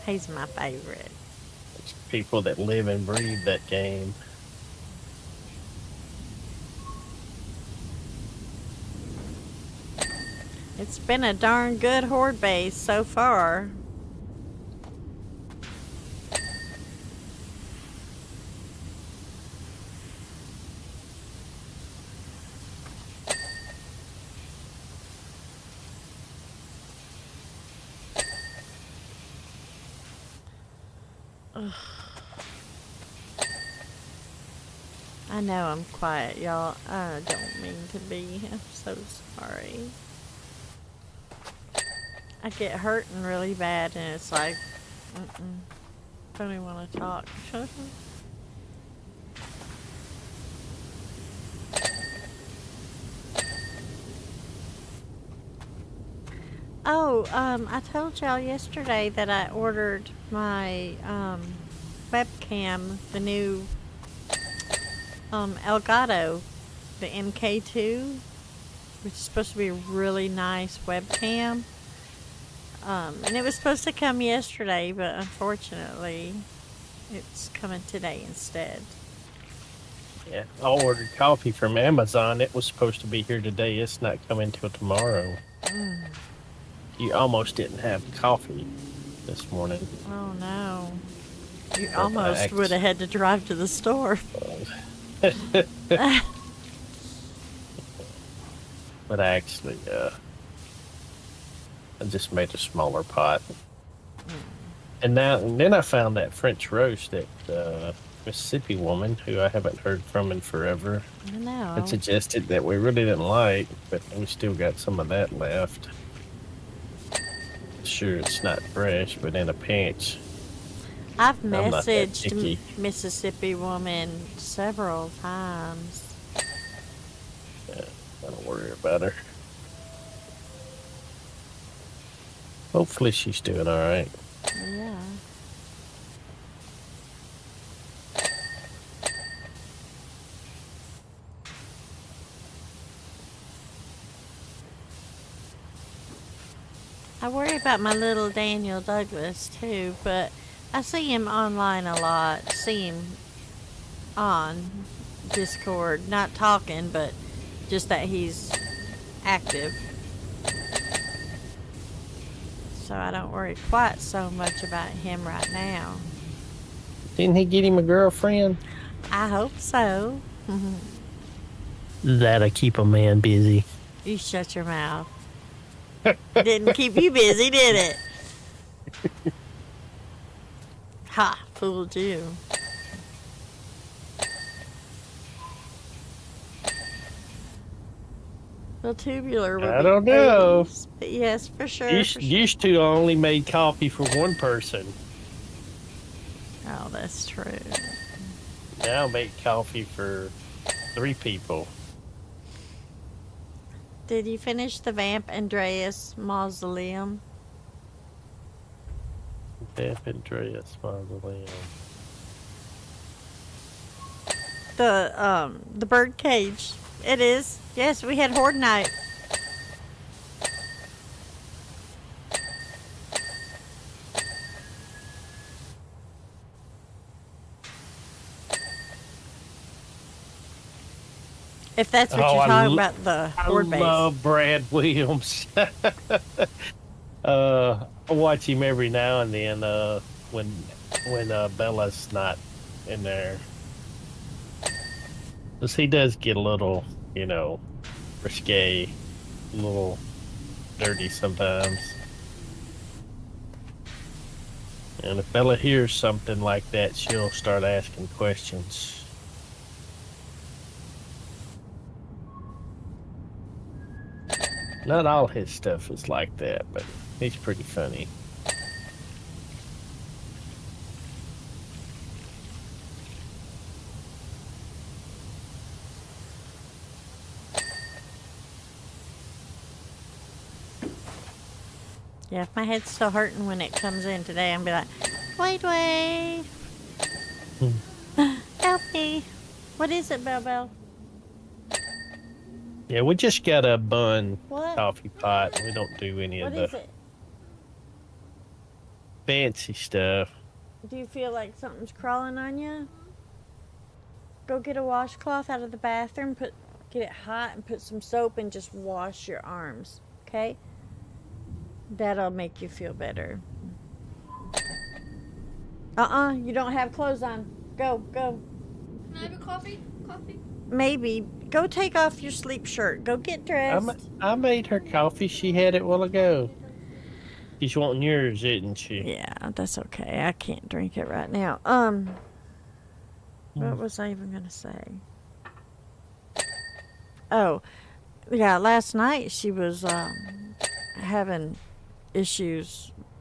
He's my favorite. It's people that live and breathe that game. It's been a darn good horde base so far. Ugh. I know I'm quiet, y'all. I don't mean to be. I'm so sorry. I get hurting really bad, and it's like, don't even want to talk. Oh, I told y'all yesterday that I ordered my webcam, the new Elgato, the MK2, which is supposed to be a really nice webcam. And it was supposed to come yesterday, but unfortunately, it's coming today instead. Yeah, I ordered coffee from Amazon. It was supposed to be here today. It's not coming till tomorrow. You almost didn't have coffee this morning. Oh no. You almost would have had to drive to the store. But actually, I just made a smaller pot. And then I found that French roast that Mississippi woman who I haven't heard from in forever. I know. It suggested that we really didn't like, but we still got some of that left. Sure, it's not fresh, but in a pinch. I've I'm not that messaged picky. Mississippi woman several times. Yeah, don't worry about her. Hopefully she's doing all right. Yeah. I worry about my little Daniel Douglas too, but I see him online a lot. See him on Discord, not talking, but just that he's active. So I don't worry quite so much about him right now. Didn't he get him a girlfriend? I hope so. That'll keep a man busy. You shut your mouth. Didn't keep you busy, did it? Ha, fooled you. Well, tubular would I be don't know. babies, but yes, for sure. Used to only made coffee for one person. Oh, that's true. Now make coffee for 3 people. Did you finish the Vamp Andreas Mausoleum? Vamp Andreas Mausoleum. The bird cage. It is. Yes, we had Horde Night. If that's what you're talking about, the Horde base. I love Brad Williams. I watch him every now and then when Bella's not in there. 'Cause he does get a little, risque, a little dirty sometimes. And if Bella hears something like that, she'll start asking questions. Not all his stuff is like that, but he's pretty funny. Yeah, if my head's still hurting when it comes in today, I'm gonna be like, wait. Help me. What is it, Bell? Yeah, we just got a bun What? coffee pot. We don't do any What of is the it? fancy stuff. Do you feel like something's crawling on you? Go get a washcloth out of the bathroom, get it hot, and put some soap and just wash your arms, okay? That'll make you feel better. You don't have clothes on. Go. Can I have a coffee? Coffee? Maybe. Go take off your sleep shirt. Go get dressed. I made her coffee. She had it a while ago. She's wanting yours, isn't she? Yeah, that's okay. I can't drink it right now. What was I even gonna say? Oh, yeah. Last night she was having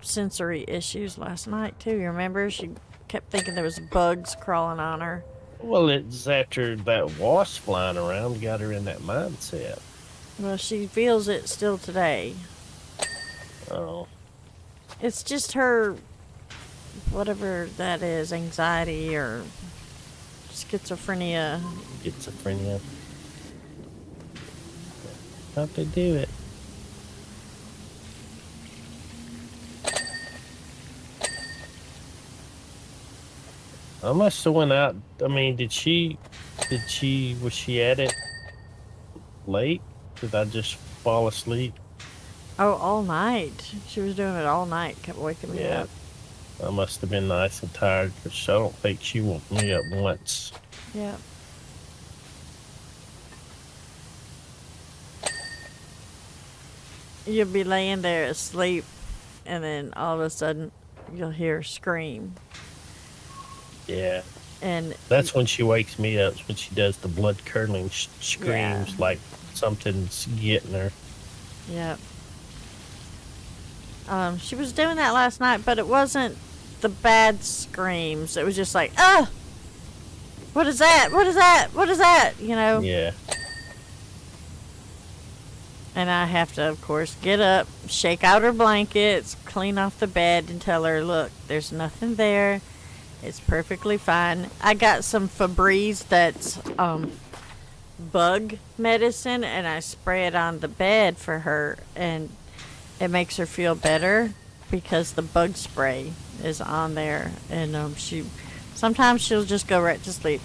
sensory issues last night too. You remember? She kept thinking there was bugs crawling on her. Well, it's after that wasp flying around got her in that mindset. Well, she feels it still today. Oh. It's just her, whatever that is, anxiety or schizophrenia. Schizophrenia. How to do it? I must have went out. I mean, was she at it late? Did I just fall asleep? Oh, all night. She was doing it all night, kept waking me up. I must have been nice and tired, because I don't think she woke me up once. Yeah. You'll be laying there asleep, and then all of a sudden, you'll hear her scream. Yeah. And that's when she wakes me up, when she does the blood-curdling screams like something's getting her. Yeah. She was doing that last night, but it wasn't the bad screams. It was just like, what is that? What is that? What is that? You know? Yeah. And I have to, of course, get up, shake out her blankets, clean off the bed, and tell her, look, there's nothing there. It's perfectly fine. I got some Febreze that's bug medicine, and I spray it on the bed for her, and it makes her feel better because the bug spray is on there. And sometimes she'll just go right to sleep.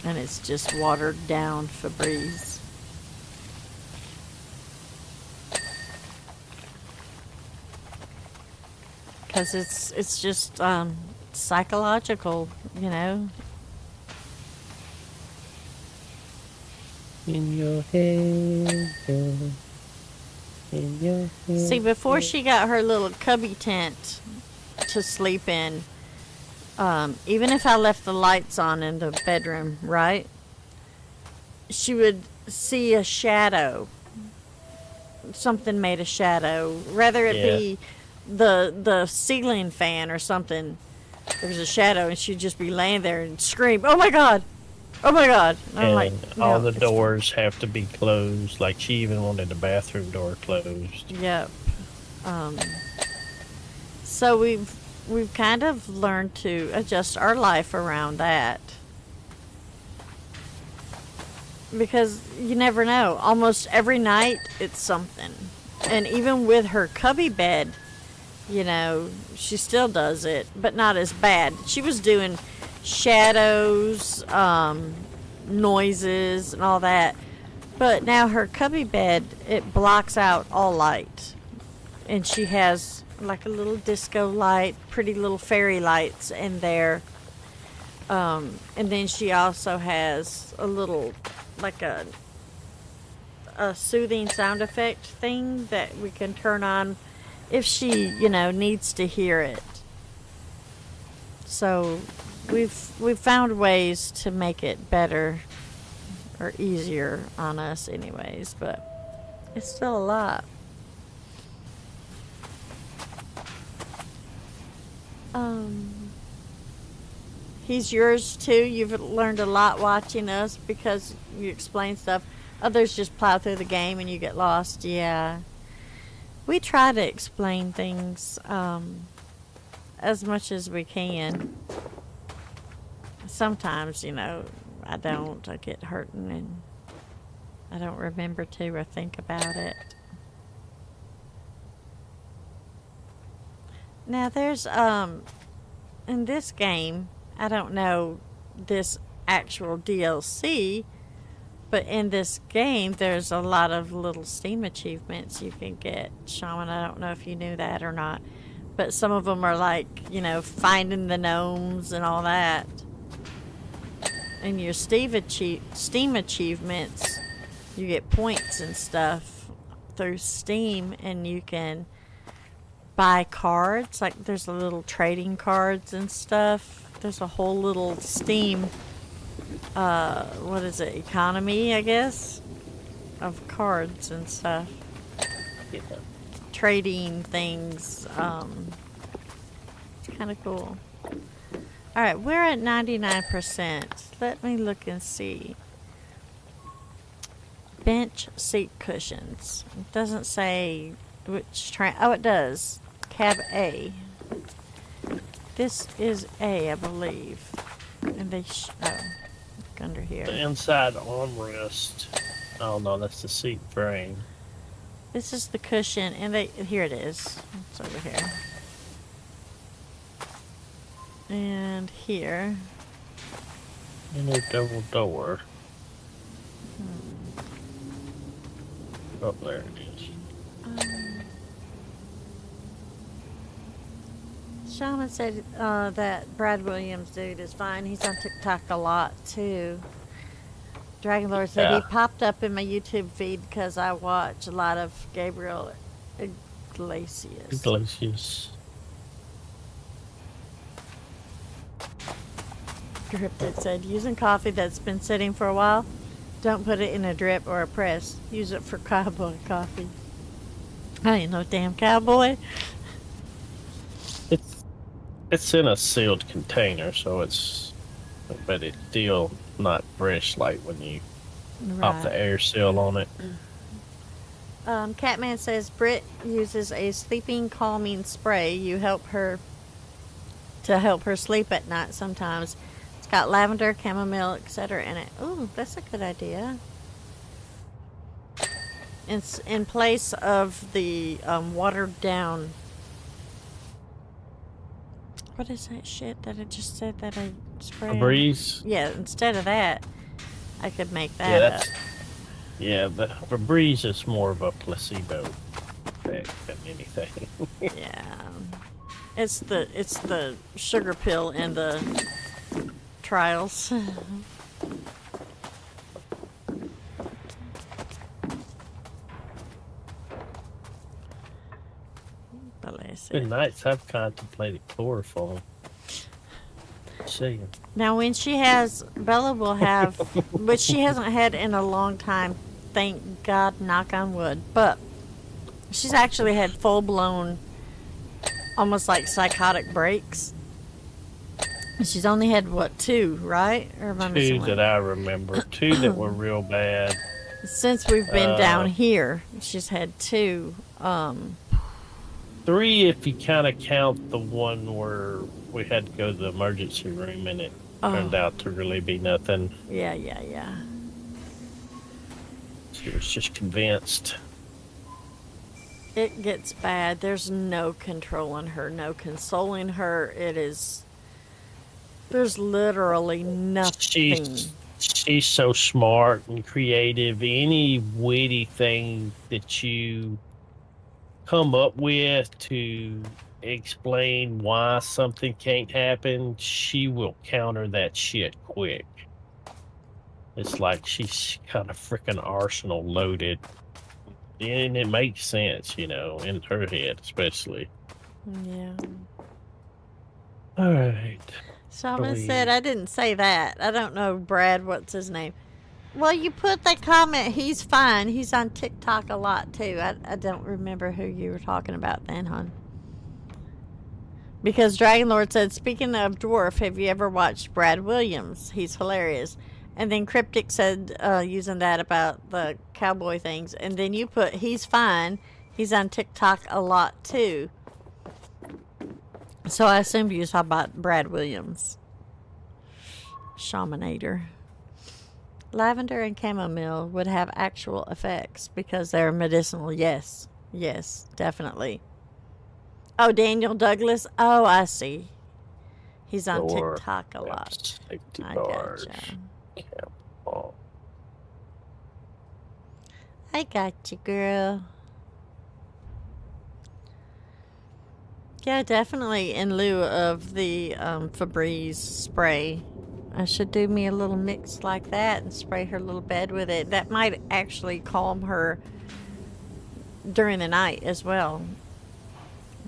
And it's just watered down Febreze. Because it's just psychological, you know. In your head, girl. In your head. See, before she got her little cubby tent to sleep in, even if I left the lights on in the bedroom, right, she would see a shadow. Something made a shadow. Rather it be the ceiling fan or something. There was a shadow, and she'd just be laying there and scream, "Oh my God!" Oh my God! I'm And like, all no, the it's doors have to be closed. Like she even wanted the bathroom door closed. Yep. So we've kind of learned to adjust our life around that. Because you never know. Almost every night it's something. And even with her cubby bed, you know, she still does it, but not as bad. She was doing shadows, noises, and all that. But now her cubby bed, it blocks out all light. And she has like a little disco light, pretty little fairy lights in there. And then she also has a little, like a soothing sound effect thing that we can turn on if she, you know, needs to hear it. So we've found ways to make it better or easier on us anyways, but it's still a lot. He's yours too. You've learned a lot watching us because you explain stuff. Others just plow through the game and you get lost. Yeah. We try to explain things as much as we can. Sometimes, you know, I don't. I get hurting and I don't remember to or think about it. Now there's in this game, I don't know this actual DLC, but in this game there's a lot of little Steam achievements you can get. Shaman, I don't know if you knew that or not, but some of them are like, you know, finding the gnomes and all that. And your Steam achievements, you get points and stuff through Steam, and you can buy cards. Like there's a little trading cards and stuff. There's a whole little Steam, what is it, economy, I guess, of cards and stuff. Yeah. Trading things. It's kind of cool. All right, we're at 99%. Let me look and see. Bench seat cushions. It doesn't say which train. Oh, it does. Cab A. This is A, I believe. And they look under here. The inside armrest. Oh no, that's the seat frame. This is the cushion, and here it is. It's over here. And here. And a double door. Oh, there it is. Shaman said that Brad Williams dude is fine. He's on TikTok a lot too. Dragon Lord said he popped up in my YouTube feed because I watch a lot of Gabriel Iglesias. Cryptid said, using coffee that's been sitting for a while, don't put it in a drip or a press. Use it for cowboy coffee. I ain't no damn cowboy. It's in a sealed container, so but it's still not fresh like when you pop the air seal on it. Catman says Britt uses a sleeping calming spray. You help her sleep at night sometimes. It's got lavender, chamomile, etc. in it. Ooh, that's a good idea. It's in place of the watered down. What is that shit that I just said that I spray? Febreze? Yeah, instead of that, I could make that up. Yeah, the Febreze is more of a placebo effect than anything. Yeah. It's the sugar pill in the trials. Good nights. I've contemplated chloroform. See. Now, when Bella will have, which she hasn't had in a long time, thank God, knock on wood, but she's actually had full-blown, almost like psychotic breaks. She's only had, what, 2, right? Or am I missing Two one? that I remember. Two that were real bad. Since we've been down here, she's had 2. 3 if you kind of count the one where we had to go to the emergency room and it turned out to really be nothing. Yeah, yeah, yeah. She was just convinced. It gets bad. There's no controlling her, no consoling her. There's literally nothing. She's so smart and creative. Any witty thing that you come up with to explain why something can't happen, she will counter that shit quick. It's like she's got a freaking arsenal loaded. And it makes sense, in her head especially. Yeah. All right. Shaman said, I didn't say that. I don't know, Brad, what's his name? Well, you put that comment, he's fine. He's on TikTok a lot, too. I don't remember who you were talking about then, hon. Because Dragon Lord said, speaking of dwarf, have you ever watched Brad Williams? He's hilarious. And then Cryptic said, using that about the cowboy things. And then you put, he's fine. He's on TikTok a lot, too. So I assumed you saw about Brad Williams. Shamanator. Lavender and chamomile would have actual effects because they're medicinal. Yes. Yes, definitely. Oh, Daniel Douglas. Oh, I see. He's on TikTok a lot. Safety I bars. gotcha. Oh. I got you, girl. Yeah, definitely in lieu of the Febreze spray. I should do me a little mix like that and spray her little bed with it. That might actually calm her during the night as well.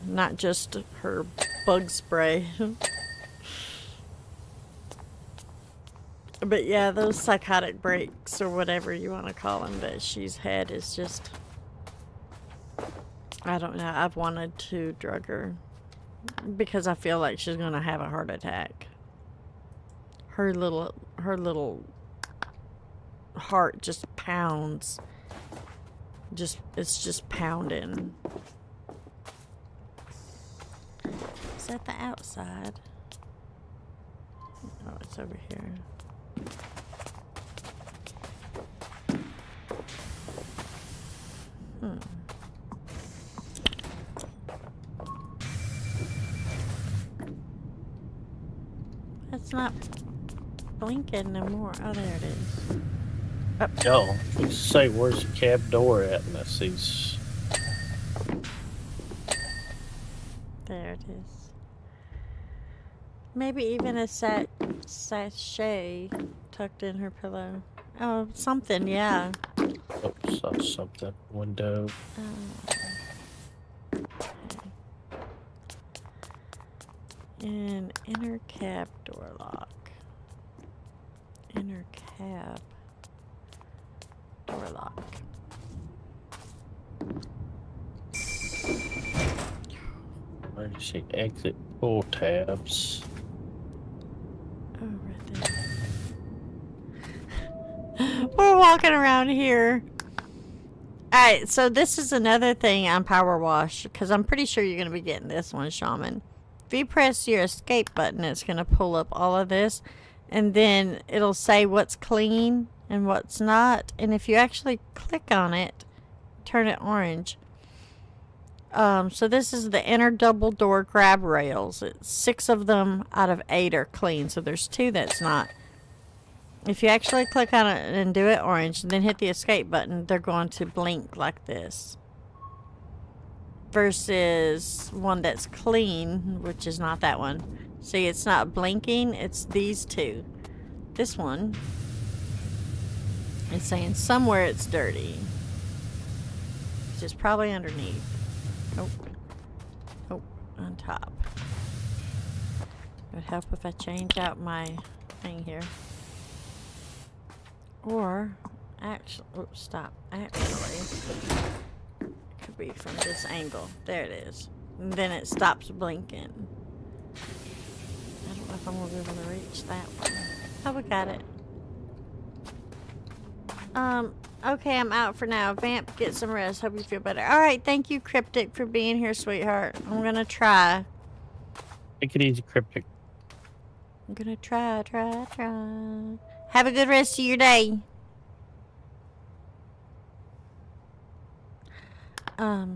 Not just her bug spray. But yeah, those psychotic breaks or whatever you want to call them that she's had is just, I don't know. I've wanted to drug her because I feel like she's going to have a heart attack. Her little heart just pounds. It's just pounding. Is that the outside? Oh, it's over here. It's not blinking no more. Oh, there it is. Yo, you say, where's the cab door at? And I see. There it is. Maybe even a sachet tucked in her pillow. Oh, something, yeah. Oh, saw something. Window. An inner cab door lock. Inner cab door lock. Emergency exit pull tabs. Oh, right there. We're walking around here. Alright, so this is another thing on PowerWash, because I'm pretty sure you're going to be getting this one, Shaman. If you press your escape button, it's going to pull up all of this, and then it'll say what's clean and what's not. And if you actually click on it, turn it orange. So this is the inner double door grab rails. 6 of them out of 8 are clean, so there's 2 that's not. If you actually click on it and do it orange, and then hit the escape button, they're going to blink like this. Versus one that's clean, which is not that one. See, it's not blinking, it's these 2. This one is saying somewhere it's dirty. Which is probably underneath. Oh. Oh, on top. It would help if I change out my thing here. Or, actually, oops, stop. Actually, it could be from this angle. There it is. And then it stops blinking. I don't know if I'm gonna be able to reach that one. Oh, we got it. Okay, I'm out for now. Vamp, get some rest. Hope you feel better. Alright, thank you, Cryptic, for being here, sweetheart. I'm gonna try. Take it easy, Cryptic. I'm gonna try. Have a good rest of your day.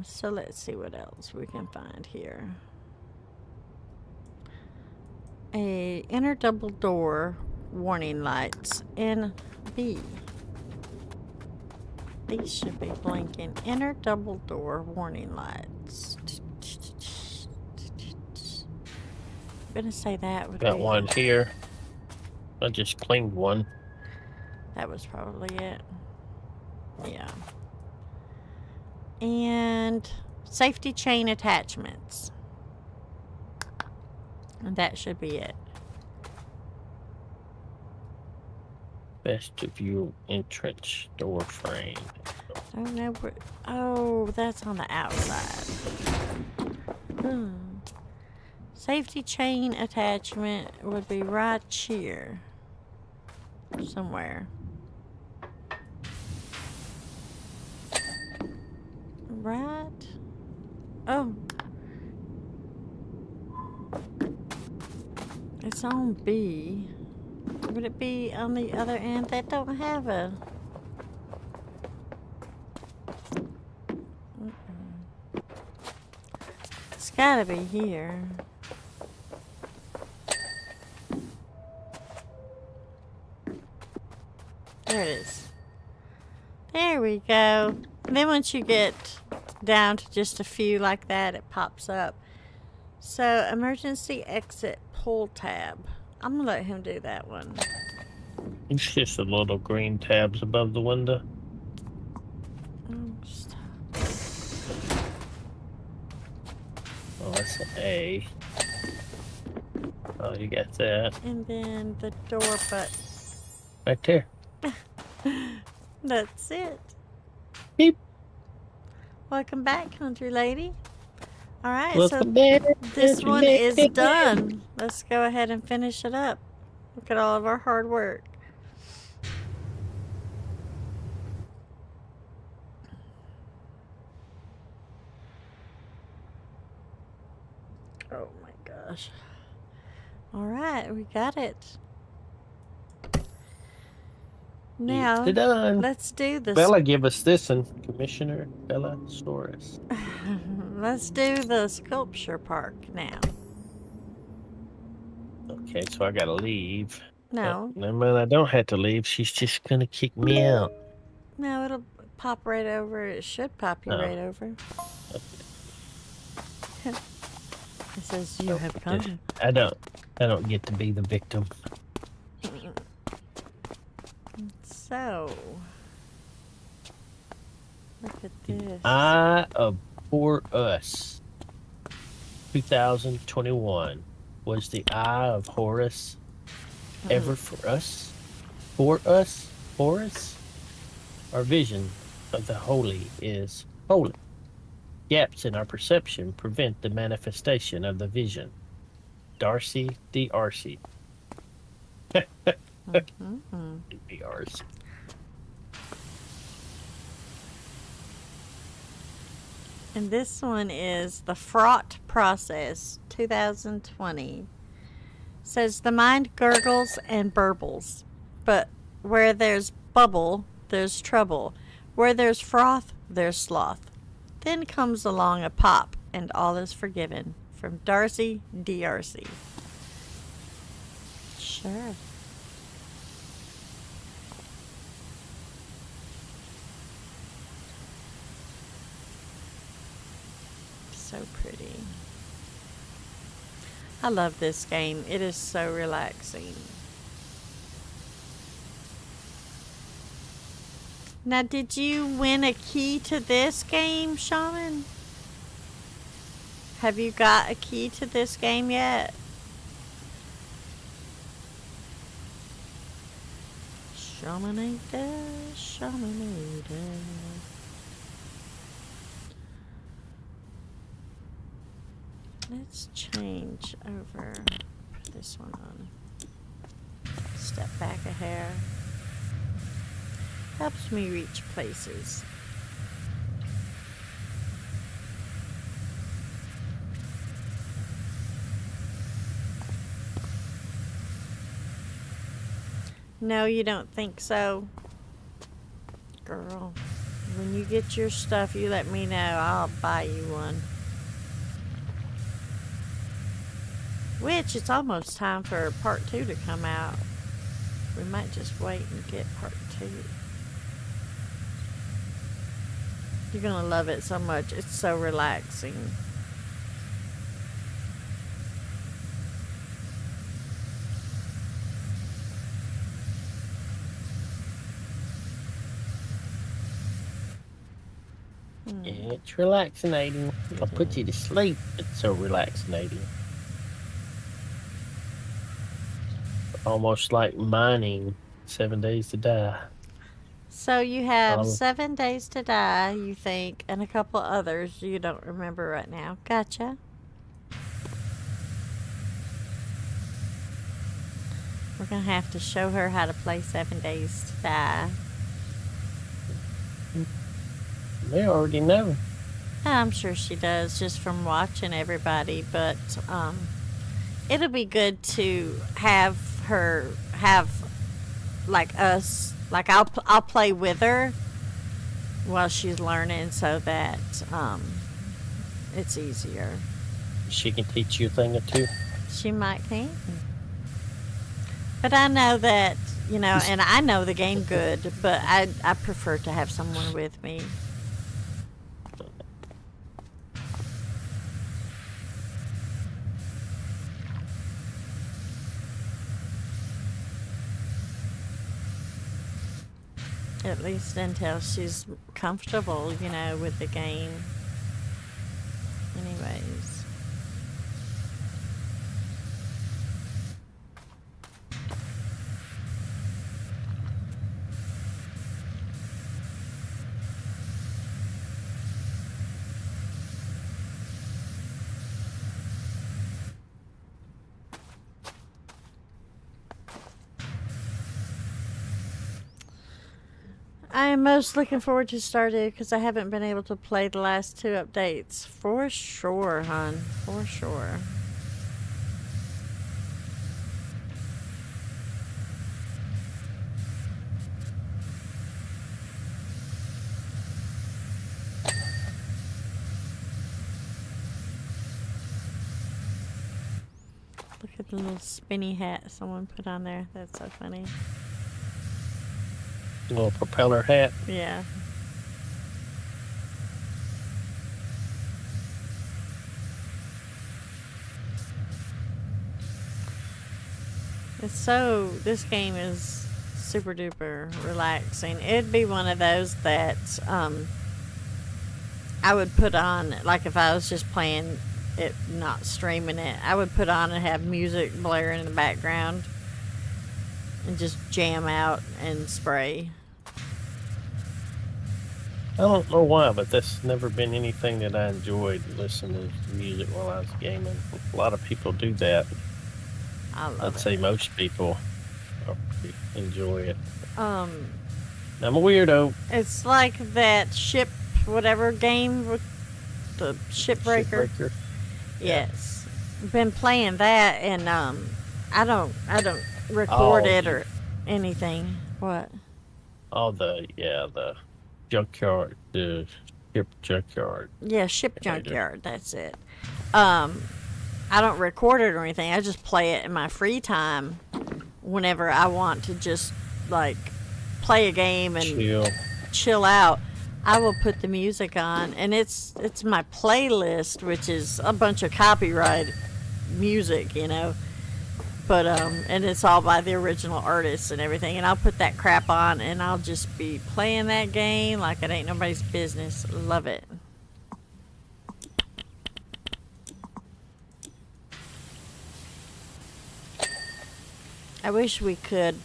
So let's see what else we can find here. A inner double door warning lights in B. These should be blinking. Inner double door warning lights. I'm gonna say that would Got be one here. I just cleaned one. That was probably it. Yeah. And safety chain attachments. And that should be it. Vestibule entrance door frame. I don't know where. Oh, that's on the outside. Safety chain attachment would be right here. Somewhere. Right? Oh. It's on B. Would it be on the other end? That don't have a... It's gotta be here. There it is. There we go. And then once you get down to just a few like that, it pops up. So, emergency exit pull tab. I'm gonna let him do that one. It's just the little green tabs above the window. Oh, stop. Oh, that's an A. Oh, you got that. And then the door button. Right there. That's it. Beep. Welcome back, country lady. Alright, so Welcome back. this one is done. Let's go ahead and finish it up. Look at all of our hard work. Oh my gosh. Alright, we got it. Now, It's done. let's do this. Bella, give us this one. Commissioner Bella Soros. Let's do the sculpture park now. Okay, so I gotta leave. No. Well, I don't have to leave. She's just gonna kick me out. No, it'll pop right over. It should pop you Oh. right over. It says you have come. I don't get to be the victim. So, look at this. Eye of Horus 2021. Was the eye of Horus ever for us? For us? Horus? Our vision of the holy is holy. Gaps in our perception prevent the manifestation of the vision. Darcy DRC. DRC. And this one is the Fraught Process 2020. Says the mind gurgles and burbles, but where there's bubble, there's trouble. Where there's froth, there's sloth. Then comes along a pop, and all is forgiven. From Darcy DRC. Sure. So pretty. I love this game. It is so relaxing. Now, did you win a key to this game, Shaman? Have you got a key to this game yet? Shamanita, Shamanita. Let's change over Put this one on. Step back a hair. Helps me reach places. No, you don't think so? Girl, when you get your stuff, you let me know. I'll buy you one. Which, it's almost time for part 2 to come out. We might just wait and get part 2. You're gonna love it so much. It's so relaxing. Yeah, it's relaxinating. I'll put you to sleep. It's so relaxinating. Almost like mining 7 days to die. So you have Um, 7 days to die, you think, and a couple others you don't remember right now. Gotcha. We're gonna have to show her how to play 7 days to die. They already know. I'm sure she does just from watching everybody, but it'll be good to have her have like us, like I'll play with her while she's learning so that it's easier. She can teach you a thing or two. She might can. But I know that, you know, and I know the game good, but I prefer to have someone with me. At least until she's comfortable, you know, with the game. Anyways. I am most looking forward to Stardew because I haven't been able to play the last 2 updates. For sure, hon. For sure. Look at the little spinny hat someone put on there. That's so funny. Little propeller hat. Yeah. This game is super duper relaxing. It'd be one of those that I would put on, like if I was just playing it, not streaming it, I would put on and have music blaring in the background and just jam out and spray. I don't know why, but that's never been anything that I enjoyed, listening to music while I was gaming. A lot of people do that. I love I'd it. say most people enjoy it. Um, I'm a weirdo. it's like that ship, whatever game with the shipbreaker. Shipbreaker. Yes, been playing that, and I don't record it or anything. What? Oh, the junkyard, the ship junkyard. Yeah, ship I do. junkyard. That's it. I don't record it or anything. I just play it in my free time whenever I want to just like play a game and chill out. I will put the music on, and it's my playlist, which is a bunch of copyright music, you know. But and it's all by the original artists and everything. And I'll put that crap on, and I'll just be playing that game like it ain't nobody's business. Love it. I wish we could.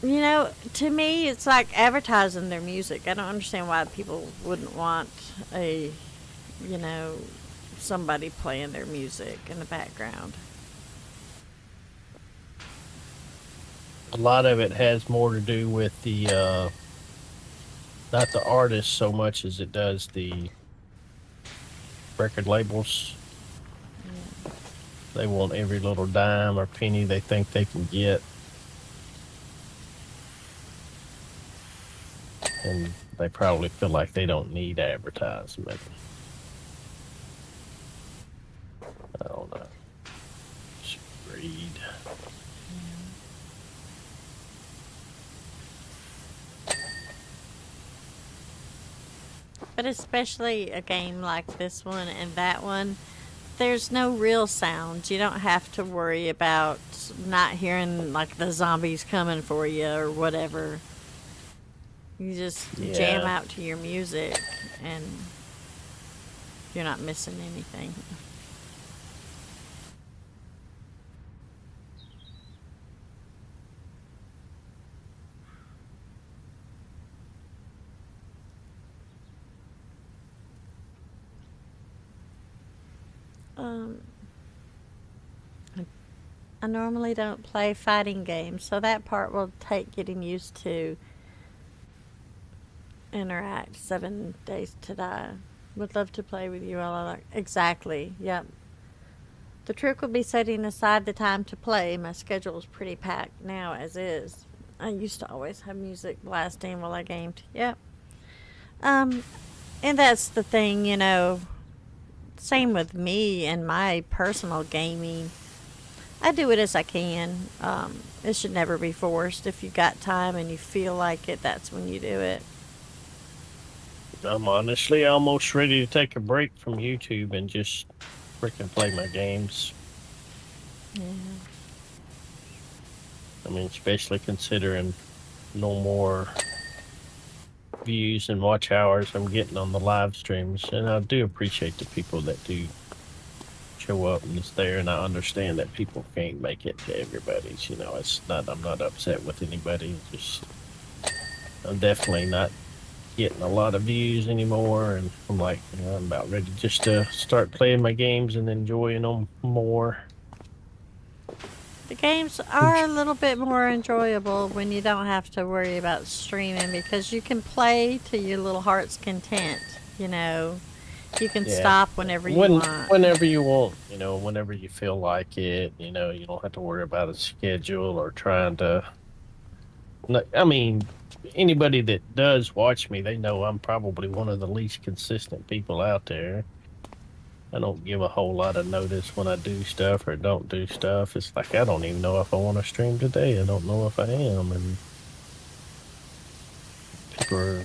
You know, to me, it's like advertising their music. I don't understand why people wouldn't want somebody playing their music in the background. a lot of it has more to do with the not the artist so much as it does the record labels. They want every little dime or penny they think they can get. And they probably feel like they don't need advertisement. I don't know. Just read. But especially a game like this one and that one, there's no real sound. You don't have to worry about not hearing like the zombies coming for you or whatever. You just jam Yeah. out to your music and you're not missing anything. Um, I normally don't play fighting games, so that part will take getting used to. Interact 7 days to die. Would love to play with you all. Exactly. Yep. The trick will be setting aside the time to play. My schedule is pretty packed now as is. I used to always have music blasting while I gamed. Yep. Um, and that's the thing, you know. Same with me and my personal gaming. I do it as I can. It should never be forced. If you got time and you feel like it, that's when you do it. I'm honestly almost ready to take a break from YouTube and just freaking play my games. Yeah. I mean, especially considering no more views and watch hours I'm getting on the live streams. And I do appreciate the people that do show up and is there. And I understand that people can't make it to everybody's. You know, I'm not upset with anybody. Just, I'm definitely not getting a lot of views anymore. And I'm like, you know, I'm about ready just to start playing my games and enjoying them more. The games are a little bit more enjoyable when you don't have to worry about streaming because you can play to your little heart's content, you know. You can stop whenever you want. Whenever you want, you know, whenever you feel like it, you know, you don't have to worry about a schedule or trying to. I mean, anybody that does watch me, they know I'm probably one of the least consistent people out there. I don't give a whole lot of notice when I do stuff or don't do stuff. It's like I don't even know if I want to stream today. I don't know if I am, and people are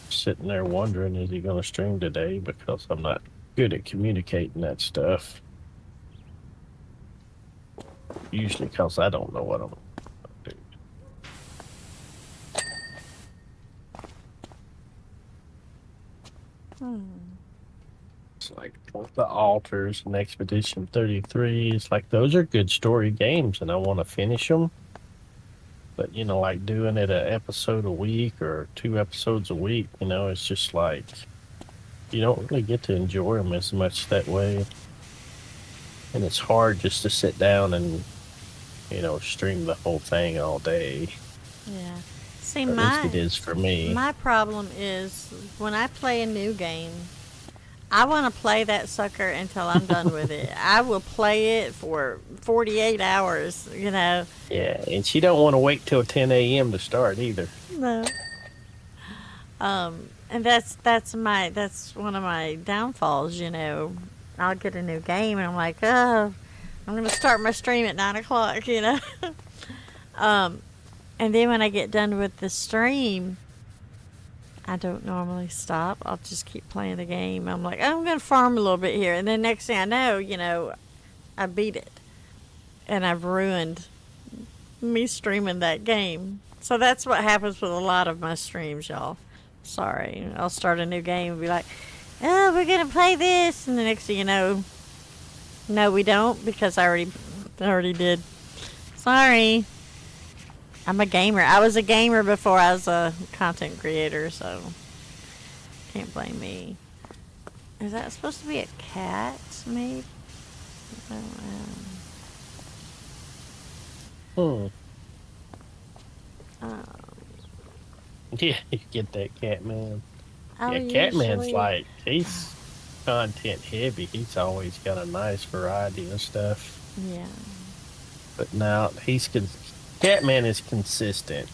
sitting there wondering, is he going to stream today? Because I'm not good at communicating that stuff. Usually because I don't know what I'm going to do. It's like the Altars and Expedition 33. It's like those are good story games, and I want to finish them. But you know, like doing it an episode a week or 2 episodes a week, you know, it's just like you don't really get to enjoy them as much that way. And it's hard just to sit down and, you know, stream the whole thing all day. Yeah. See, At least it is for me. my problem is when I play a new game, I want to play that sucker until I'm done with it. I will play it for 48 hours, you know. Yeah, and she don't want to wait till 10 a.m. to start either. No. And that's one of my downfalls, you know. I'll get a new game and I'm like, oh, I'm gonna start my stream at 9 o'clock, you know. And then when I get done with the stream, I don't normally stop. I'll just keep playing the game. I'm like, oh, I'm going to farm a little bit here. And then next thing I know, you know, I beat it. And I've ruined me streaming that game. So that's what happens with a lot of my streams, y'all. Sorry. I'll start a new game and be like, oh, we're going to play this. And the next thing you know, no, we don't because I already did. Sorry. I'm a gamer. I was a gamer before I was a content creator, so can't blame me. Is that supposed to be a cat, maybe? I don't know. Yeah, you get that Catman. I'll Yeah, Catman's usually, like, he's content heavy. He's always got a nice variety of stuff. yeah. But now Catman is consistent.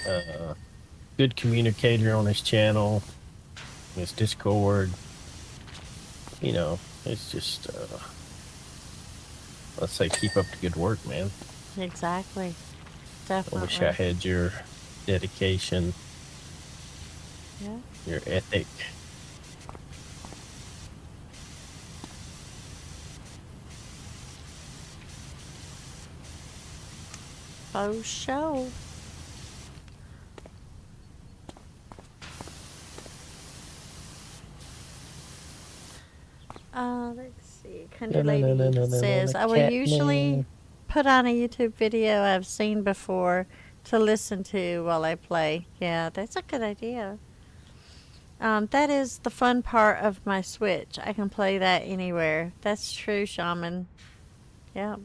Uh, Good communicator on his channel, his Discord. You know, it's just let's say keep up the good work, man. Exactly. I wish I Definitely. had your dedication, Yeah. your ethic. Faux show. Let's see. No, Country no, no, no, Lady no, no, no, says, no, I will usually Catman. put on a YouTube video I've seen before to listen to while I play. Yeah, that's a good idea. That is the fun part of my Switch. I can play that anywhere. That's true, Shaman. Yeah.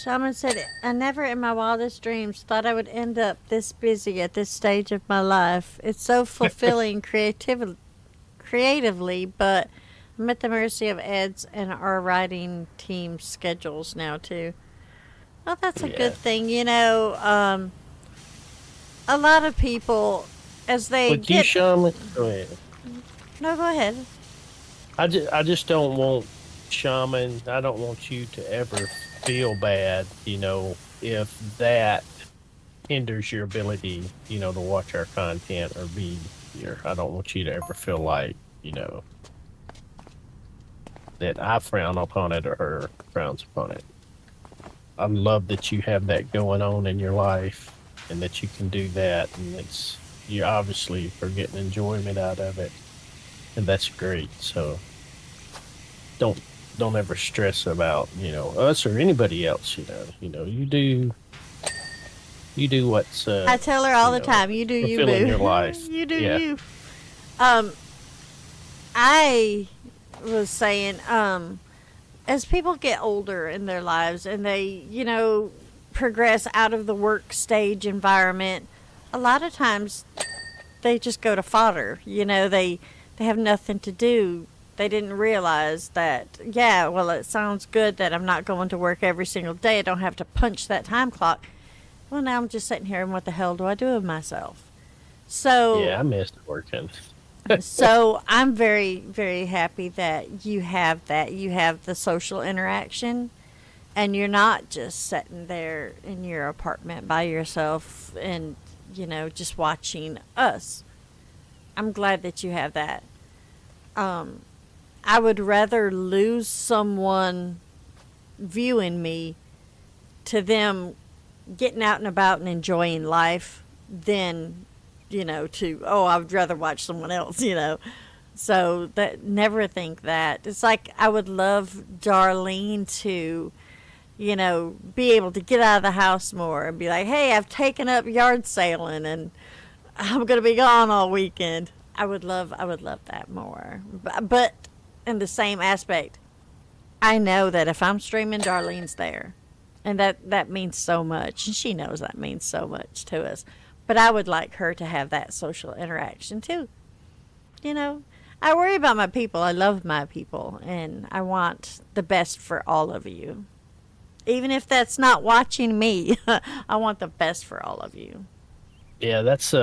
Shaman said, I never in my wildest dreams thought I would end up this busy at this stage of my life. It's so fulfilling creatively, but I'm at the mercy of Ed's and our writing team schedules now, too. Well, that's a Yeah. good thing. You know, a lot of people, as they With you, get. Shaman, go ahead. No, go ahead. I just don't want Shaman. I don't want you to ever feel bad. If that hinders your ability, to watch our content or be here. I don't want you to ever feel like, that I frown upon it or her frowns upon it. I love that you have that going on in your life and that you can do that, and you obviously are getting enjoyment out of it, and that's great. So don't don't ever stress about us or anybody else. You do what's I tell her all the time, you do you, fulfilling your boo. life. You do Yeah. you. Um, I was saying, as people get older in their lives and they, progress out of the work stage environment, a lot of times they just go to fodder. They have nothing to do. They didn't realize that, yeah, well, it sounds good that I'm not going to work every single day. I don't have to punch that time clock. Well, now I'm just sitting here and what the hell do I do with myself? So Yeah, I missed working. so I'm very, very happy that you have that. You have the social interaction, and you're not just sitting there in your apartment by yourself and, just watching us. I'm glad that you have that. I would rather lose someone viewing me to them getting out and about and enjoying life than I would rather watch someone else. So that never think that. It's like I would love Darlene to, be able to get out of the house more and be like, hey, I've taken up yard sailing and I'm gonna be gone all weekend. I would love that more. But in the same aspect, I know that if I'm streaming, Darlene's there. And that means so much. And she knows that means so much to us. But I would like her to have that social interaction too. I worry about my people. I love my people. And I want the best for all of you. Even if that's not watching me, I want the best for all of you. Yeah, that's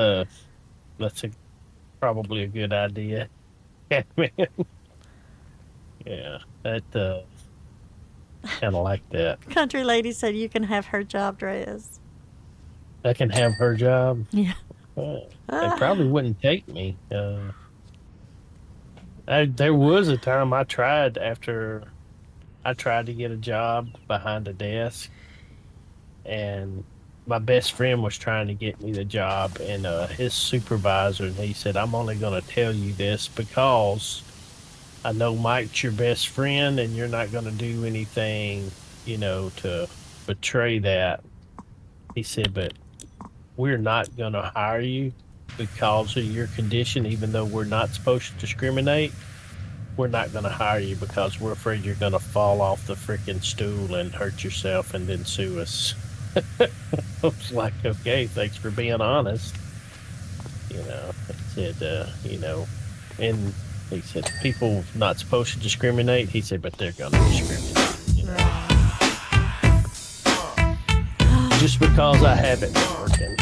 probably a good idea. Yeah, man. Yeah, that kind of like that. Country lady said you can have her job, Dreas. I can have her job. Yeah. They probably wouldn't take me. There was a time I tried to get a job behind a desk, and my best friend was trying to get me the job, and his supervisor, and he said, I'm only going to tell you this because I know Mike's your best friend, and you're not going to do anything, to betray that. He said, but we're not going to hire you because of your condition, even though we're not supposed to discriminate. We're not going to hire you because we're afraid you're going to fall off the freaking stool and hurt yourself and then sue us. I was like, okay, thanks for being honest. He said, and he said, people not supposed to discriminate. He said, but they're going to discriminate, just because I haven't been working.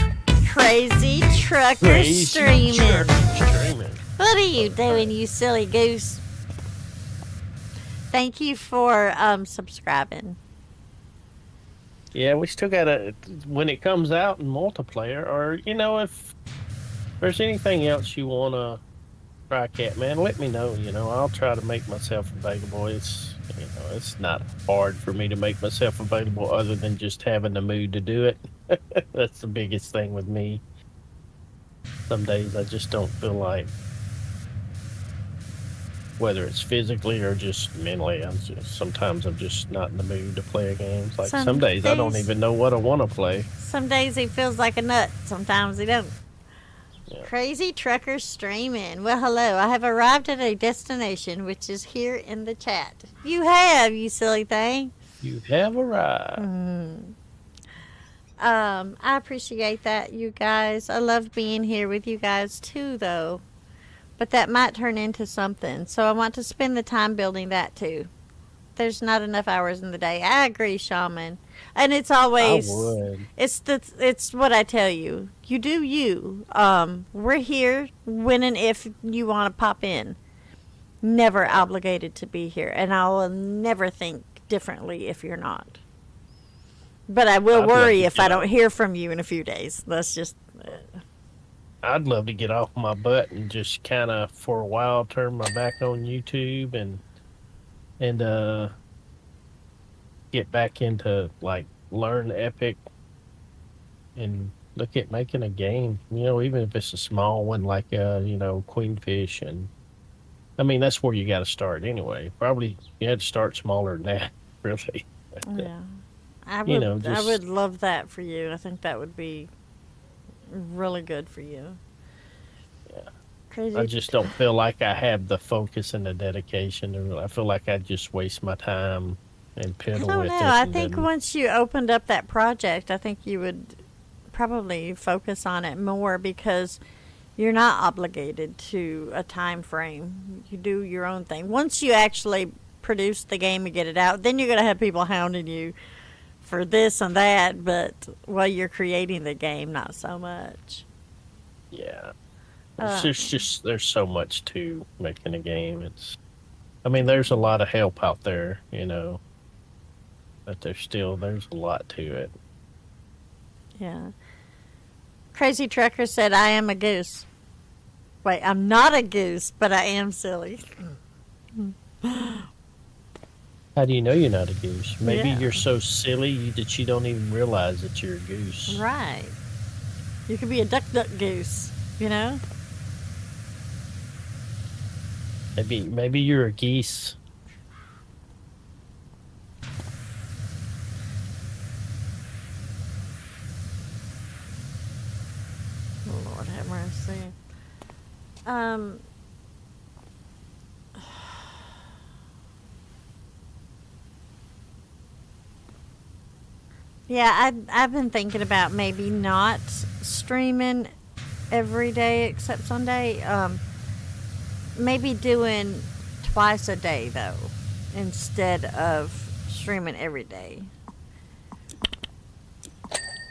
Crazy trucker Crazy streaming. trucker streaming. What are you doing, you silly goose? Thank you for subscribing. Yeah, we still gotta, when it comes out in multiplayer, or if there's anything else you wanna try, Catman, let me know. I'll try to make myself available. It's not hard for me to make myself available, other than just having the mood to do it. That's the biggest thing with me. Some days I just don't feel like, whether it's physically or just mentally, sometimes I'm just not in the mood to play a game. It's like some days I don't even know what I want to play. Some days he feels like a nut. Sometimes he don't. Yeah. Crazy trucker streaming. Well, hello. I have arrived at a destination, which is here in the chat. You have, you silly thing. You have arrived. I appreciate that, you guys. I love being here with you guys too, though. But that might turn into something. So I want to spend the time building that too. There's not enough hours in the day. I agree, Shaman. And it's always, I would. it's what I tell you. You do you. We're here when and if you want to pop in. Never obligated to be here. And I will never think differently if you're not. But I will worry if I don't hear from you in a few days. That's just... I'd love to get off my butt and just kind of, for a while, turn my back on YouTube and get back into, like, learn Epic and look at making a game, even if it's a small one, like, Queenfish. And I mean, that's where you got to start anyway. Probably you had to start smaller than that, really. Yeah. I would love that for you. I think that would be really good for you. Yeah. Crazy. I just don't feel like I have the focus and the dedication. I feel like I just waste my time and piddle with it. I think once you opened up that project, I think you would probably focus on it more, because you're not obligated to a time frame. You do your own thing. Once you actually produce the game and get it out, then you're going to have people hounding you for this and that, but while you're creating the game, not so much. Yeah. There's so much to making a game. There's a lot of help out there, but there's a lot to it. Yeah. Crazy Trucker said, I am a goose. Wait, I'm not a goose, but I am silly. How do you know you're not a goose? Maybe Yeah. you're so silly that you don't even realize that you're a goose. Right. You could be a duck goose, Maybe you're a geese. Oh, Lord have mercy. Yeah, I've been thinking about maybe not streaming every day except Sunday. Maybe doing twice a day, though, instead of streaming every day.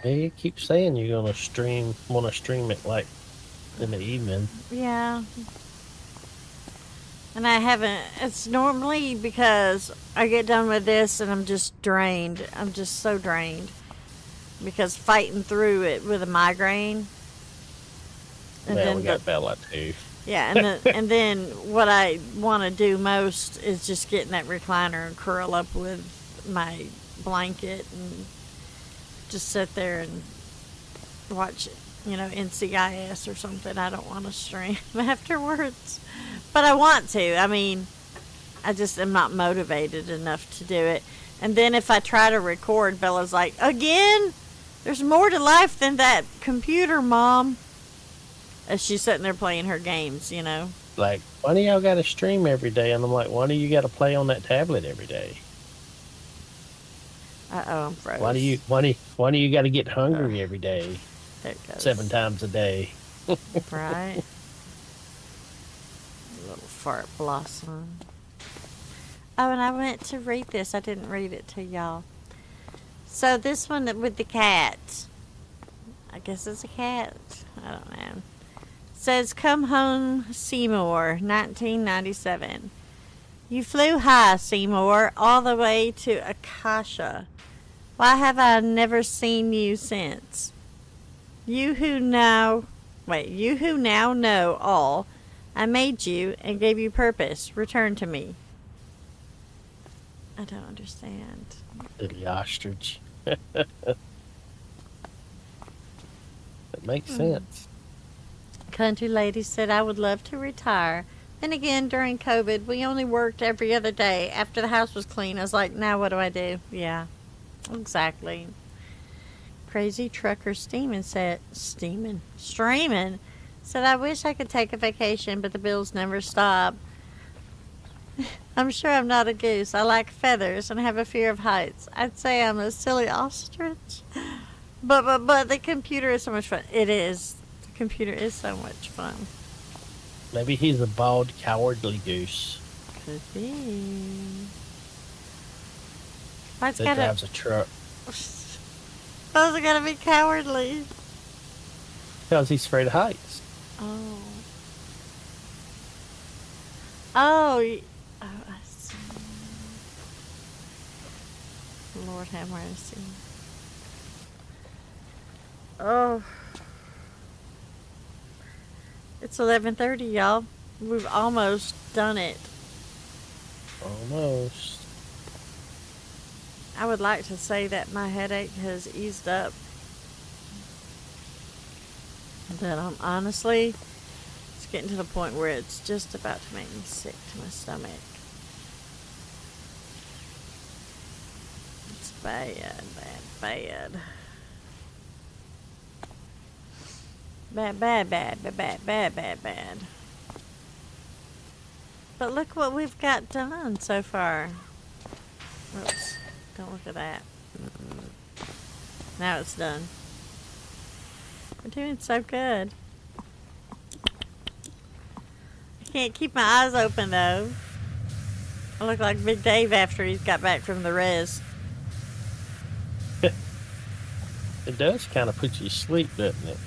Hey, you keep saying you're gonna want to stream it like in the evening. Yeah. And I haven't. It's normally because I get done with this and I'm just drained. I'm just so drained. Because fighting through it with a migraine. And Man, then we got Bella too. yeah, and then what I want to do most is just get in that recliner and curl up with my blanket and just sit there and watch, NCIS or something. I don't want to stream afterwards. But I want to. I just am not motivated enough to do it. And then if I try to record, Bella's like, again? There's more to life than that computer, Mom. As she's sitting there playing her games, Like, why do y'all got to stream every day? And I'm like, why do you got to play on that tablet every day? Uh-oh, I'm froze. Why do you got to get hungry every day, There it goes. 7 times a day? Right. Little fart blossom. Oh, and I went to read this. I didn't read it to y'all. So this one with the cat. I guess it's a cat. I don't know. Says, "Come home, Seymour, 1997. You flew high, Seymour, all the way to Akasha. Why have I never seen you since? You who now know all, I made you and gave you purpose. Return to me." I don't understand. Little ostrich. That makes sense. Country lady said, "I would love to retire. Then again, during COVID, we only worked every other day. After the house was clean, I was like, now what do I do?" Yeah, exactly. Crazy trucker streaming said, "I wish I could take a vacation, but the bills never stop. I'm sure I'm not a goose. I like feathers and have a fear of heights. I'd say I'm a silly ostrich. But the computer is so much fun." It is. The computer is so much fun. Maybe he's a bald, cowardly goose Could be. Why's it that gotta, drives a truck. why's it gotta be cowardly? Because he's afraid of heights. Oh. Oh, I see. Lord have mercy. Oh. It's 11:30, y'all. We've almost done it. Almost. I would like to say that my headache has eased up. But honestly, it's getting to the point where it's just about to make me sick to my stomach. It's bad, bad, bad. Bad, bad, bad, bad, bad, bad, bad, bad. But look what we've got done so far. Oops, don't look at that. Now it's done. We're doing so good. I can't keep my eyes open though. I look like Big Dave after he's got back from the res. It does kind of put you to sleep, doesn't it?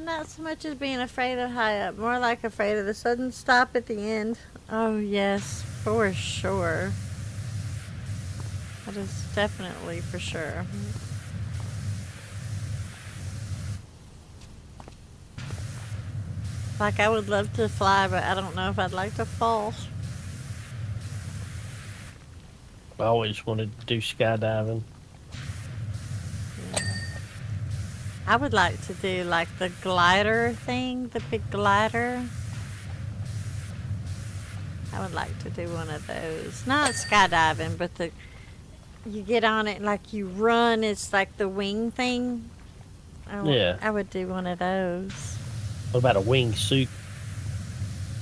Not so much as being afraid of high up, more like afraid of the sudden stop at the end. Oh yes, for sure. That is definitely for sure. Like I would love to fly, but I don't know if I'd like to fall. I always wanted to do skydiving. I would like to do like the glider thing, the big glider. I would like to do one of those. Not skydiving, but you get on it like you run. It's like the wing thing. Yeah. I would do one of those. What about a wingsuit?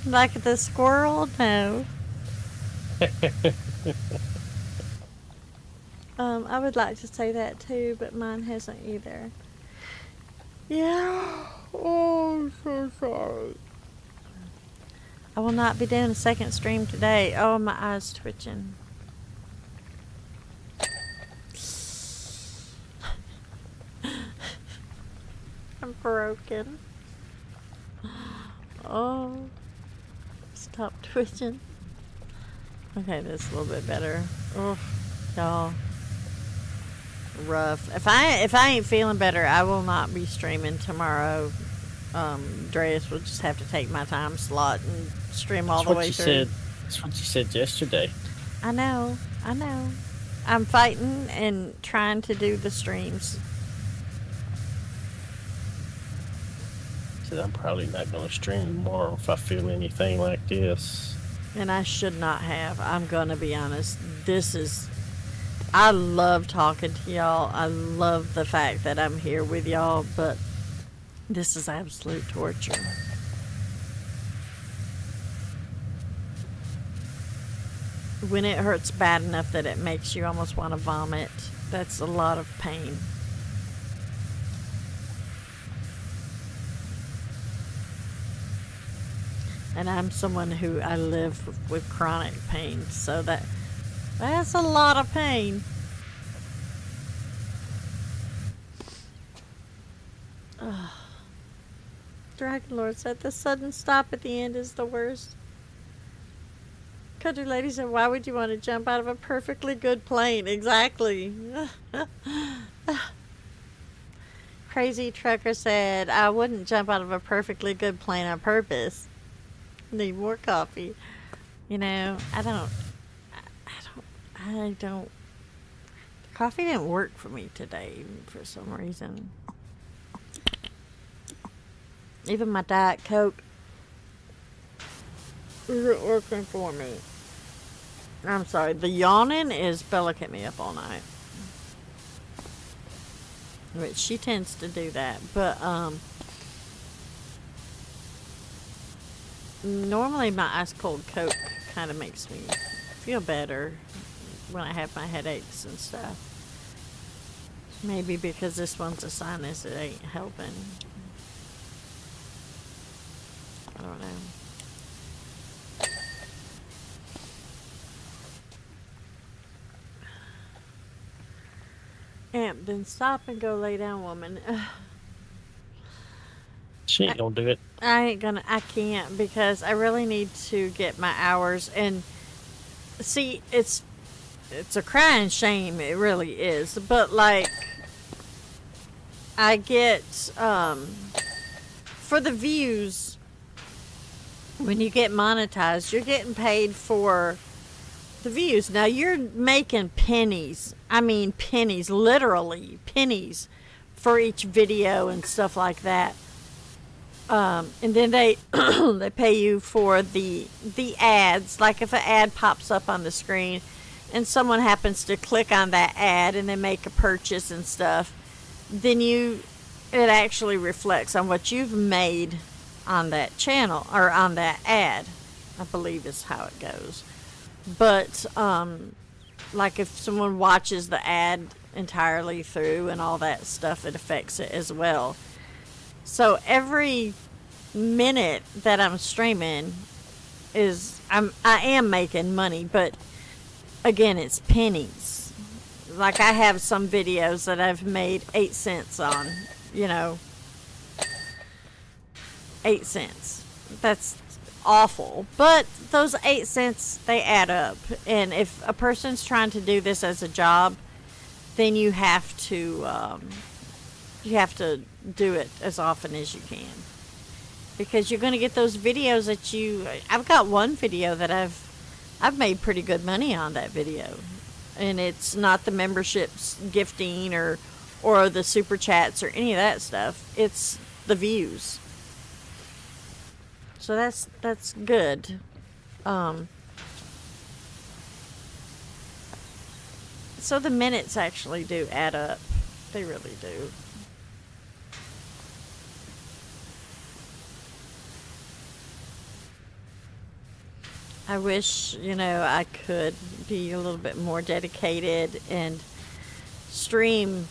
Like the squirrel? No. I would like to say that too, but mine hasn't either. Yeah. Oh, I'm so sorry. I will not be doing a second stream today. Oh, my eyes twitching. I'm broken. Oh, stop twitching. Okay, that's a little bit better. Oh, y'all. Rough. If I ain't feeling better, I will not be streaming tomorrow. Dreas will just have to take my time slot and stream all the way through. That's what you said yesterday. I know. I'm fighting and trying to do the streams. Said I'm probably not going to stream tomorrow if I feel anything like this. And I should not have. I'm gonna be honest. I love talking to y'all. I love the fact that I'm here with y'all, but this is absolute torture. when it hurts bad enough that it makes you almost want to vomit. That's a lot of pain. And I'm someone who I live with chronic pain, so that's a lot of pain. Ugh. Dragon Lord said the sudden stop at the end is the worst. Country Lady said, why would you want to jump out of a perfectly good plane? Exactly. Crazy Trucker said, I wouldn't jump out of a perfectly good plane on purpose. Need more coffee. You know, I don't. Coffee didn't work for me today for some reason. Even my Diet Coke isn't working for me. I'm sorry. The yawning is Bella kept me up all night. Which she tends to do that. But, normally my ice cold Coke kind of makes me feel better when I have my headaches and stuff. Maybe because this one's a sinus, it ain't helping. I don't know. Amp, then stop and go lay down, woman. She ain't gonna do it. I can't because I really need to get my hours. And see, it's a crying shame, it really is. But like, I get, for the views, when you get monetized, you're getting paid for the views. Now you're making pennies. I mean pennies, literally pennies for each video and stuff like that. And then they they pay you for the ads. Like if an ad pops up on the screen and someone happens to click on that ad and they make a purchase and stuff, then it actually reflects on what you've made on that channel or on that ad, I believe is how it goes. But like if someone watches the ad entirely through and all that stuff, it affects it as well. So every minute that I'm streaming I am making money, but again, it's pennies. Like I have some videos that I've made 8 cents on, 8 cents. That's awful. But those 8 cents, they add up. And if a person's trying to do this as a job, then you have to do it as often as you can. Because you're going to get those videos I've got one video that I've made pretty good money on that video. And it's not the memberships gifting or the super chats or any of that stuff. It's the views. So that's good. So the minutes actually do add up. They really do. I wish, I could be a little bit more dedicated and stream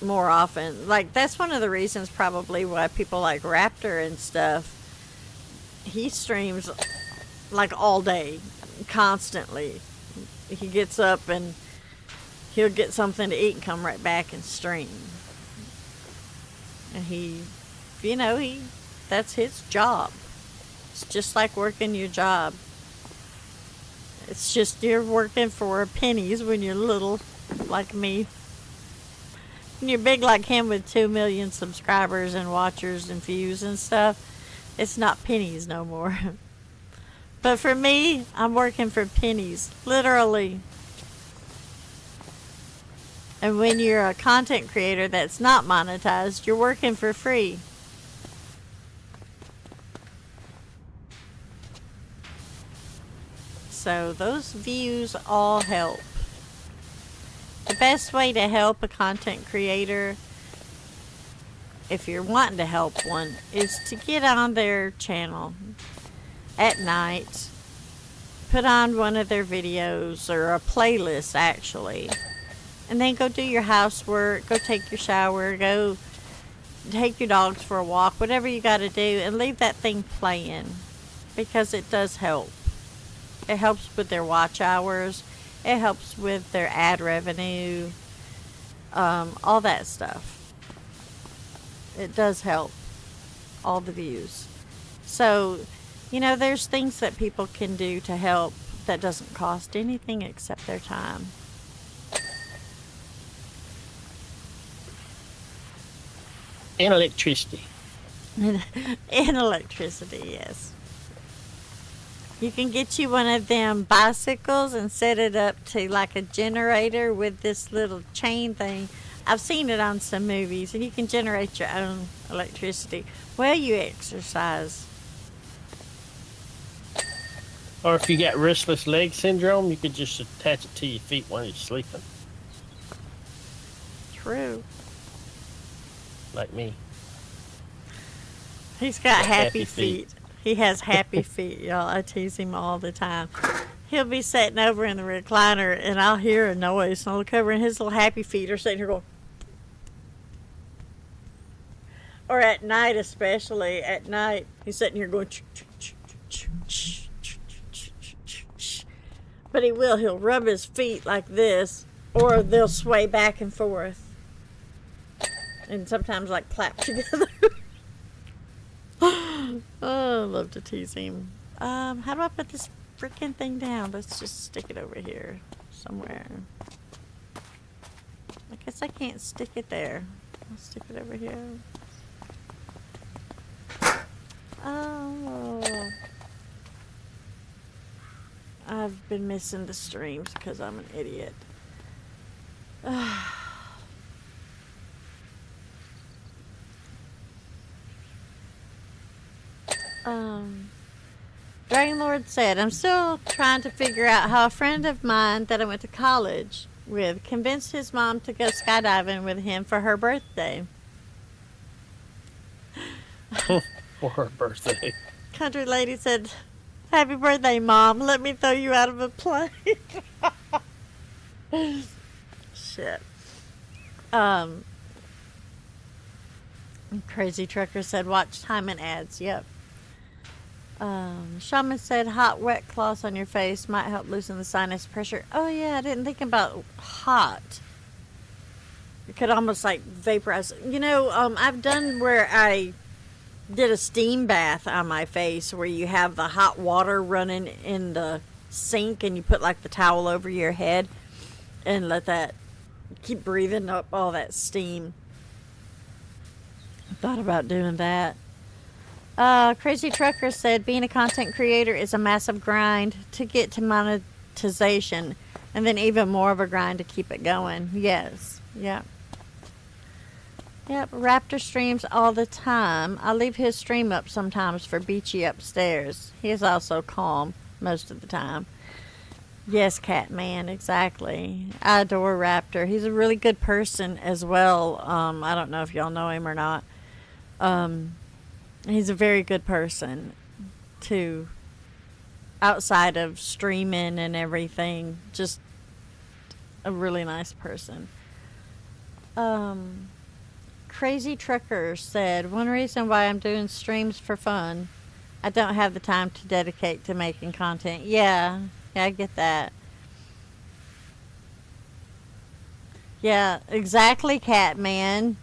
more often. Like, that's one of the reasons probably why people like Raptor and stuff, he streams like all day, constantly. He gets up and he'll get something to eat and come right back and stream. And that's his job. It's just like working your job. It's just you're working for pennies when you're little, like me. When you're big like him with 2 million subscribers and watchers and views and stuff, it's not pennies no more. But for me, I'm working for pennies, literally. And when you're a content creator that's not monetized, you're working for free. So those views all help. The best way to help a content creator, if you're wanting to help one, is to get on their channel at night Put on one of their videos or a playlist, actually. And then go do your housework, go take your shower, go take your dogs for a walk, whatever you got to do, and leave that thing playing, because it does help. It helps with their watch hours. It helps with their ad revenue. All that stuff. It does help. All the views. So, you know, there's things that people can do to help that doesn't cost anything except their time. And electricity. And electricity, yes. You can get you one of them bicycles and set it up to like a generator with this little chain thing. I've seen it on some movies, and you can generate your own electricity while you exercise. Or if you got restless leg syndrome, you could just attach it to your feet while you're sleeping. True. Like me. He's got happy Happy feet. feet. He has happy feet, y'all. I tease him all the time. He'll be sitting over in the recliner, and I'll hear a noise, and I'll look over, and his little happy feet are sitting here going. Or at night, especially at night, he's sitting here going. But he'll rub his feet like this, or they'll sway back and forth. And sometimes like clap together. Oh, I love to tease him. How do I put this freaking thing down? Let's just stick it over here somewhere. I guess I can't stick it there. I'll stick it over here. Oh. I've been missing the streams because I'm an idiot. Dragon Lord said, I'm still trying to figure out how a friend of mine that I went to college with convinced his mom to go skydiving with him for her birthday. For her birthday. Country lady said, happy birthday, Mom. Let me throw you out of a plane. Shit. Crazy Trucker said, watch time and ads. Yep. Shaman said, hot, wet cloths on your face might help loosen the sinus pressure. Oh, yeah, I didn't think about hot. It could almost like vaporize. You know, I've done where I did a steam bath on my face where you have the hot water running in the sink and you put like the towel over your head and let that keep breathing up all that steam. I thought about doing that. Crazy Trucker said being a content creator is a massive grind to get to monetization, and then even more of a grind to keep it going. Yes. Yep. Yep. Raptor streams all the time. I leave his stream up sometimes for Beachy upstairs. He is also calm most of the time. Yes, Catman, exactly. I adore Raptor. He's a really good person as well. I don't know if y'all know him or not. He's a very good person, too. Outside of streaming and everything, just a really nice person. Crazy Trucker said, one reason why I'm doing streams for fun, I don't have the time to dedicate to making content. Yeah, I get that. Yeah, exactly, Catman.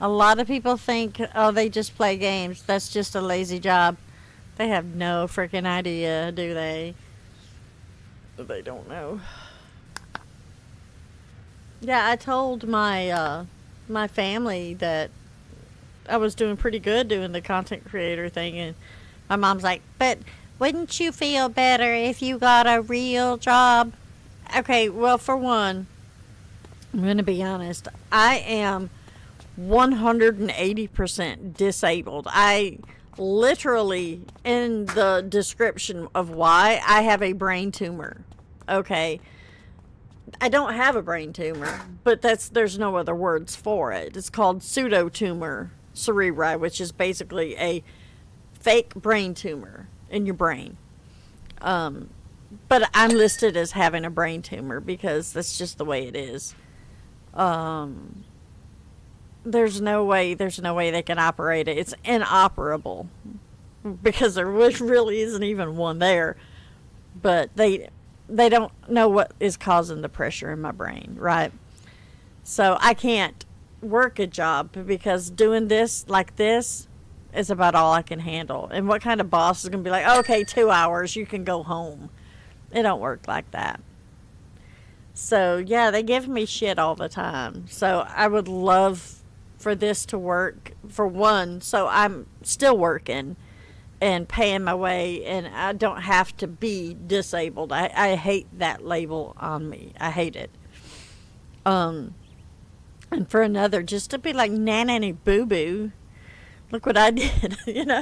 A lot of people think, oh, they just play games. That's just a lazy job. They have no freaking idea, do they? They don't know. Yeah, I told my my family that I was doing pretty good doing the content creator thing, and my mom's like, but wouldn't you feel better if you got a real job? Okay, well, for one, I'm going to be honest. I am 180% disabled. I literally, in the description of why, I have a brain tumor. Okay. I don't have a brain tumor, but there's no other words for it. It's called pseudotumor cerebri, which is basically a fake brain tumor in your brain. but I'm listed as having a brain tumor because that's just the way it is. There's no way they can operate it. It's inoperable because there really isn't even one there. But they don't know what is causing the pressure in my brain, right? So I can't work a job because doing this like this is about all I can handle. And what kind of boss is going to be like, okay, 2 hours, you can go home? It don't work like that. So, yeah, they give me shit all the time. So I would love for this to work, for one, so I'm still working and paying my way, and I don't have to be disabled. I hate that label on me. I hate it. And for another, just to be like, nanny boo-boo, look what I did, you know?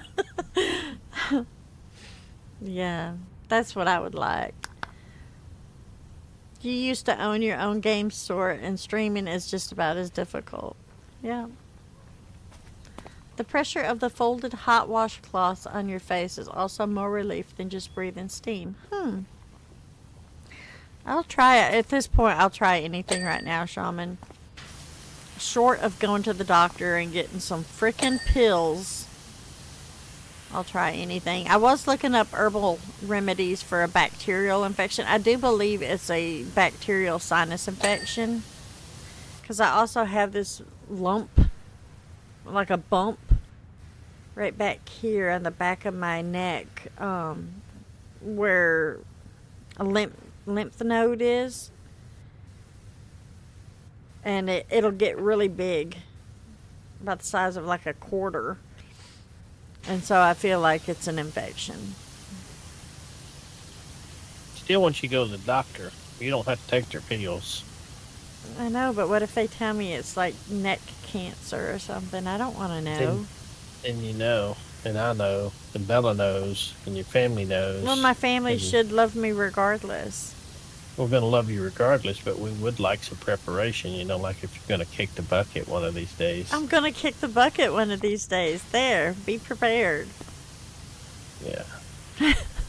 Yeah, that's what I would like. You used to own your own game store, and streaming is just about as difficult. Yeah. The pressure of the folded hot washcloths on your face is also more relief than just breathing steam. I'll try it. At this point, I'll try anything right now, Shaman. Short of going to the doctor and getting some frickin' pills, I'll try anything. I was looking up herbal remedies for a bacterial infection. I do believe it's a bacterial sinus infection. Because I also have this lump, like a bump, right back here on the back of my neck, where a lymph node is. And it'll get really big, about the size of like a quarter. And so I feel like it's an infection. Still, once you go to the doctor, you don't have to take their pills. I know, but what if they tell me it's like neck cancer or something? I don't want to know. And you know, and I know, and Bella knows, and your family knows. Well, my family should love me regardless. We're going to love you regardless, but we would like some preparation, you know, like if you're going to kick the bucket one of these days. I'm going to kick the bucket one of these days. There, be prepared. Yeah.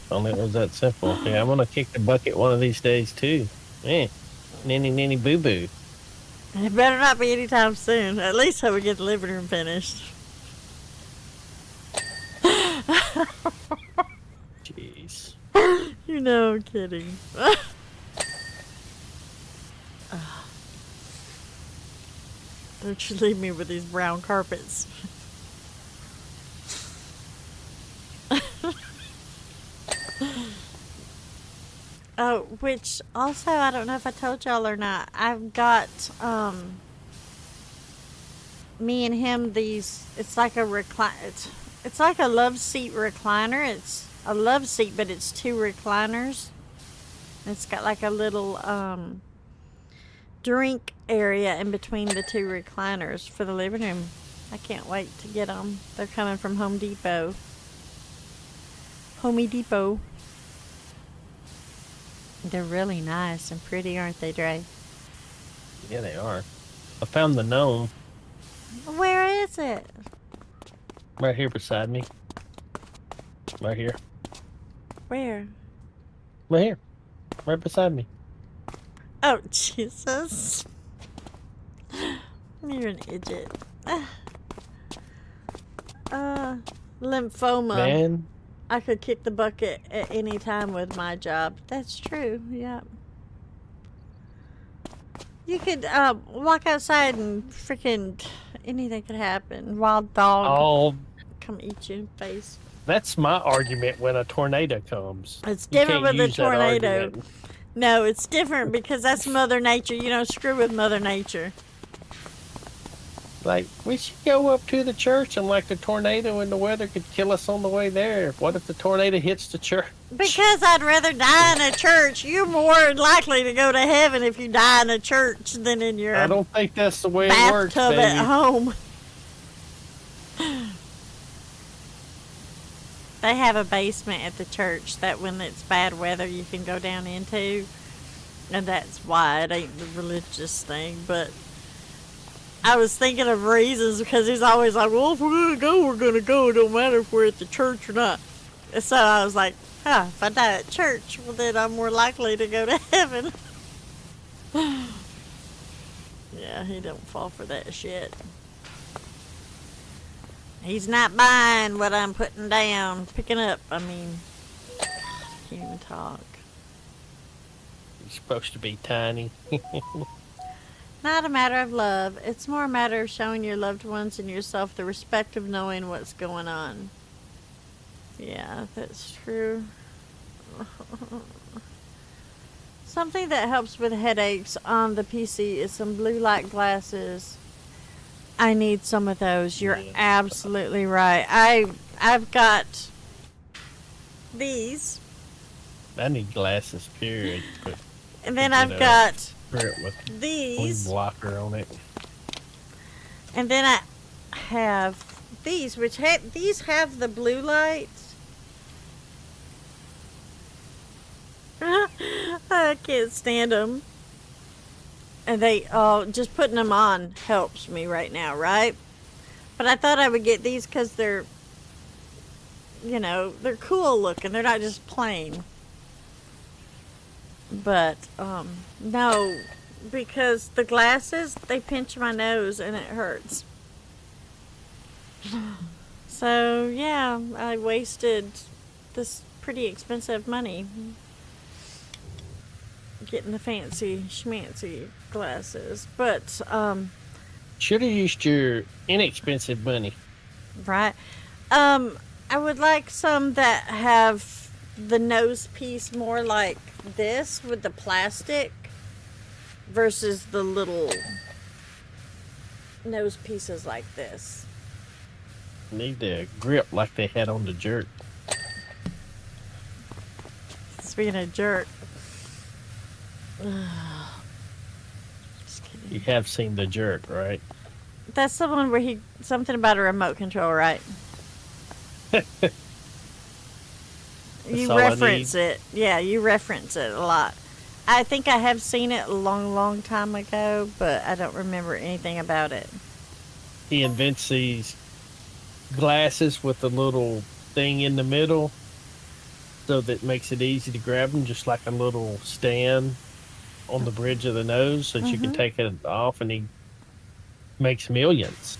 Only it was that simple. Yeah, I'm going to kick the bucket one of these days, too. Ninny boo-boo. It better not be anytime soon. At least so we get the living room finished. Jeez. You know I'm kidding. Don't you leave me with these brown carpets. Oh, which also, I don't know if I told y'all or not, I've got, me and him, it's like a it's like a love seat recliner. It's a love seat, but it's two recliners. It's got like a little, drink area in between the two recliners for the living room. I can't wait to get them. They're coming from Home Depot. Homey Depot. They're really nice and pretty, aren't they, Dre? Yeah, they are. I found the gnome. Where is it? Right here beside me. Right here. Where? Right here. Right beside me. Oh, Jesus. You're an idiot. Lymphoma. Man. I could kick the bucket at any time with my job. That's true, yeah. You could walk outside and freaking anything could happen. Wild dog come eat you in the face. That's my argument when a tornado comes. It's different with a use that tornado. argument. No, it's different because that's Mother Nature. You don't screw with Mother Nature. Like, we should go up to the church and like the tornado and the weather could kill us on the way there. What if the tornado hits the church? Because I'd rather die in a church. You're more likely to go to heaven if you die in a church than in your I don't think that's the way it works, bathtub baby. at home. They have a basement at the church that when it's bad weather you can go down into. And that's why it ain't the religious thing. But I was thinking of reasons because he's always like, well, if we're going to go, we're going to go. It don't matter if we're at the church or not. And so I was like, If I die at church, well, then I'm more likely to go to heaven. Yeah, he don't fall for that shit. He's not buying what I'm putting down, picking up. I mean, can't even talk. You're supposed to be tiny. Not a matter of love. It's more a matter of showing your loved ones and yourself the respect of knowing what's going on. Yeah, that's true. Something that helps with headaches on the PC is some blue light glasses. I need some of those. You're Yeah. absolutely right. I've got these, I need glasses, period. But and then you I've know, got wear it with blue these, blocker on it. and then I have these, which these have the blue lights. I can't stand them. And they, just putting them on helps me right now, right? But I thought I would get these because they're, they're cool looking. They're not just plain. But, no, because the glasses, they pinch my nose and it hurts. So, yeah, I wasted this pretty expensive money getting the fancy schmancy glasses. But, Should have used your inexpensive money. right. I would like some that have the nose piece more like this with the plastic versus the little nose pieces like this. Need the grip like they had on the Jerk. Speaking of Jerk. Just kidding. You have seen the Jerk, right? That's the one where something about a remote control, right? You all I reference it. Yeah, you reference it a lot. I think I have seen it a long, long time ago, but I don't remember anything about it. He invents these glasses with a little thing in the middle so that makes it easy to grab them, just like a little stand on the bridge of the nose so that you can take it off, and he makes millions.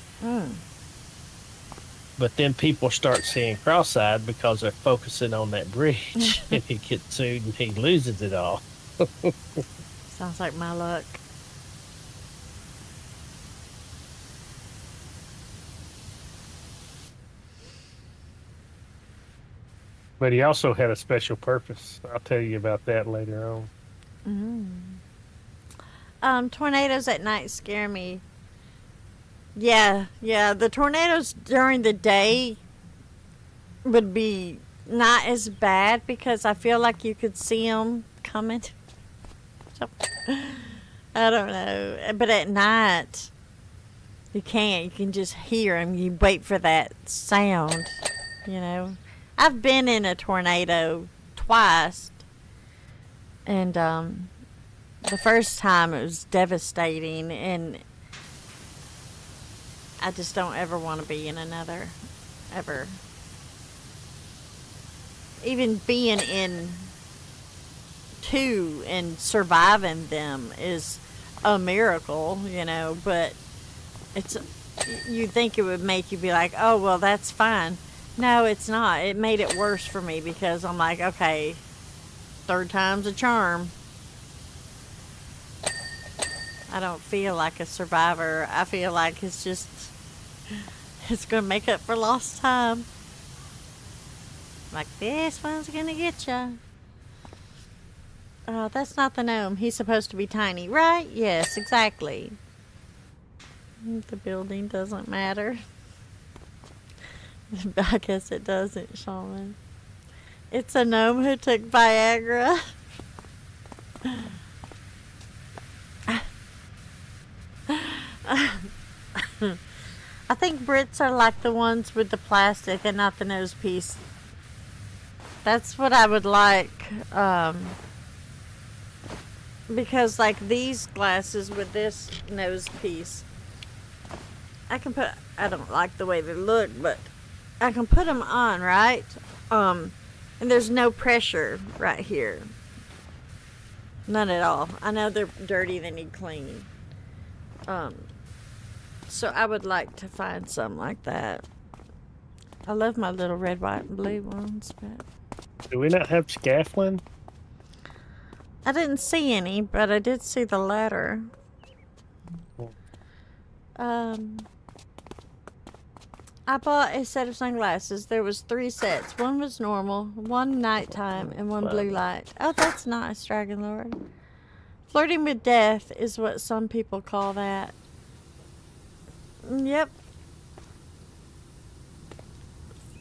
But then people start seeing cross-eyed because they're focusing on that bridge, and he gets sued and he loses it all. Sounds like my luck. But he also had a special purpose. I'll tell you about that later on. Tornadoes at night scare me. Yeah, the tornadoes during the day would be not as bad because I feel like you could see them coming. So, I don't know. But at night, you can't. You can just hear them. You wait for that sound, I've been in a tornado twice. And the first time it was devastating, and I just don't ever want to be in another, ever. Even being in two and surviving them is a miracle, but you'd think it would make you be like, oh, well, that's fine. No, it's not. It made it worse for me because I'm like, okay, third time's a charm. I don't feel like a survivor. I feel like it's going to make up for lost time. Like, this one's going to get you. Oh, that's not the gnome. He's supposed to be tiny, right? Yes, exactly. The building doesn't matter. I guess it doesn't, Shaman. It's a gnome who took Viagra. I think Brits are like the ones with the plastic and not the nose piece. That's what I would like. Because like these glasses with this nose piece, I don't like the way they look, but I can put them on, right? And there's no pressure right here. None at all. I know they're dirty, they need clean. So I would like to find some like that. I love my little red, white, and blue ones, but Do we not have scaffolding? I didn't see any, but I did see the ladder. I bought a set of sunglasses. There was 3 sets. One was normal, one nighttime, and one blue light. Oh, that's nice, Dragon Lord. Flirting with death is what some people call that. Yep.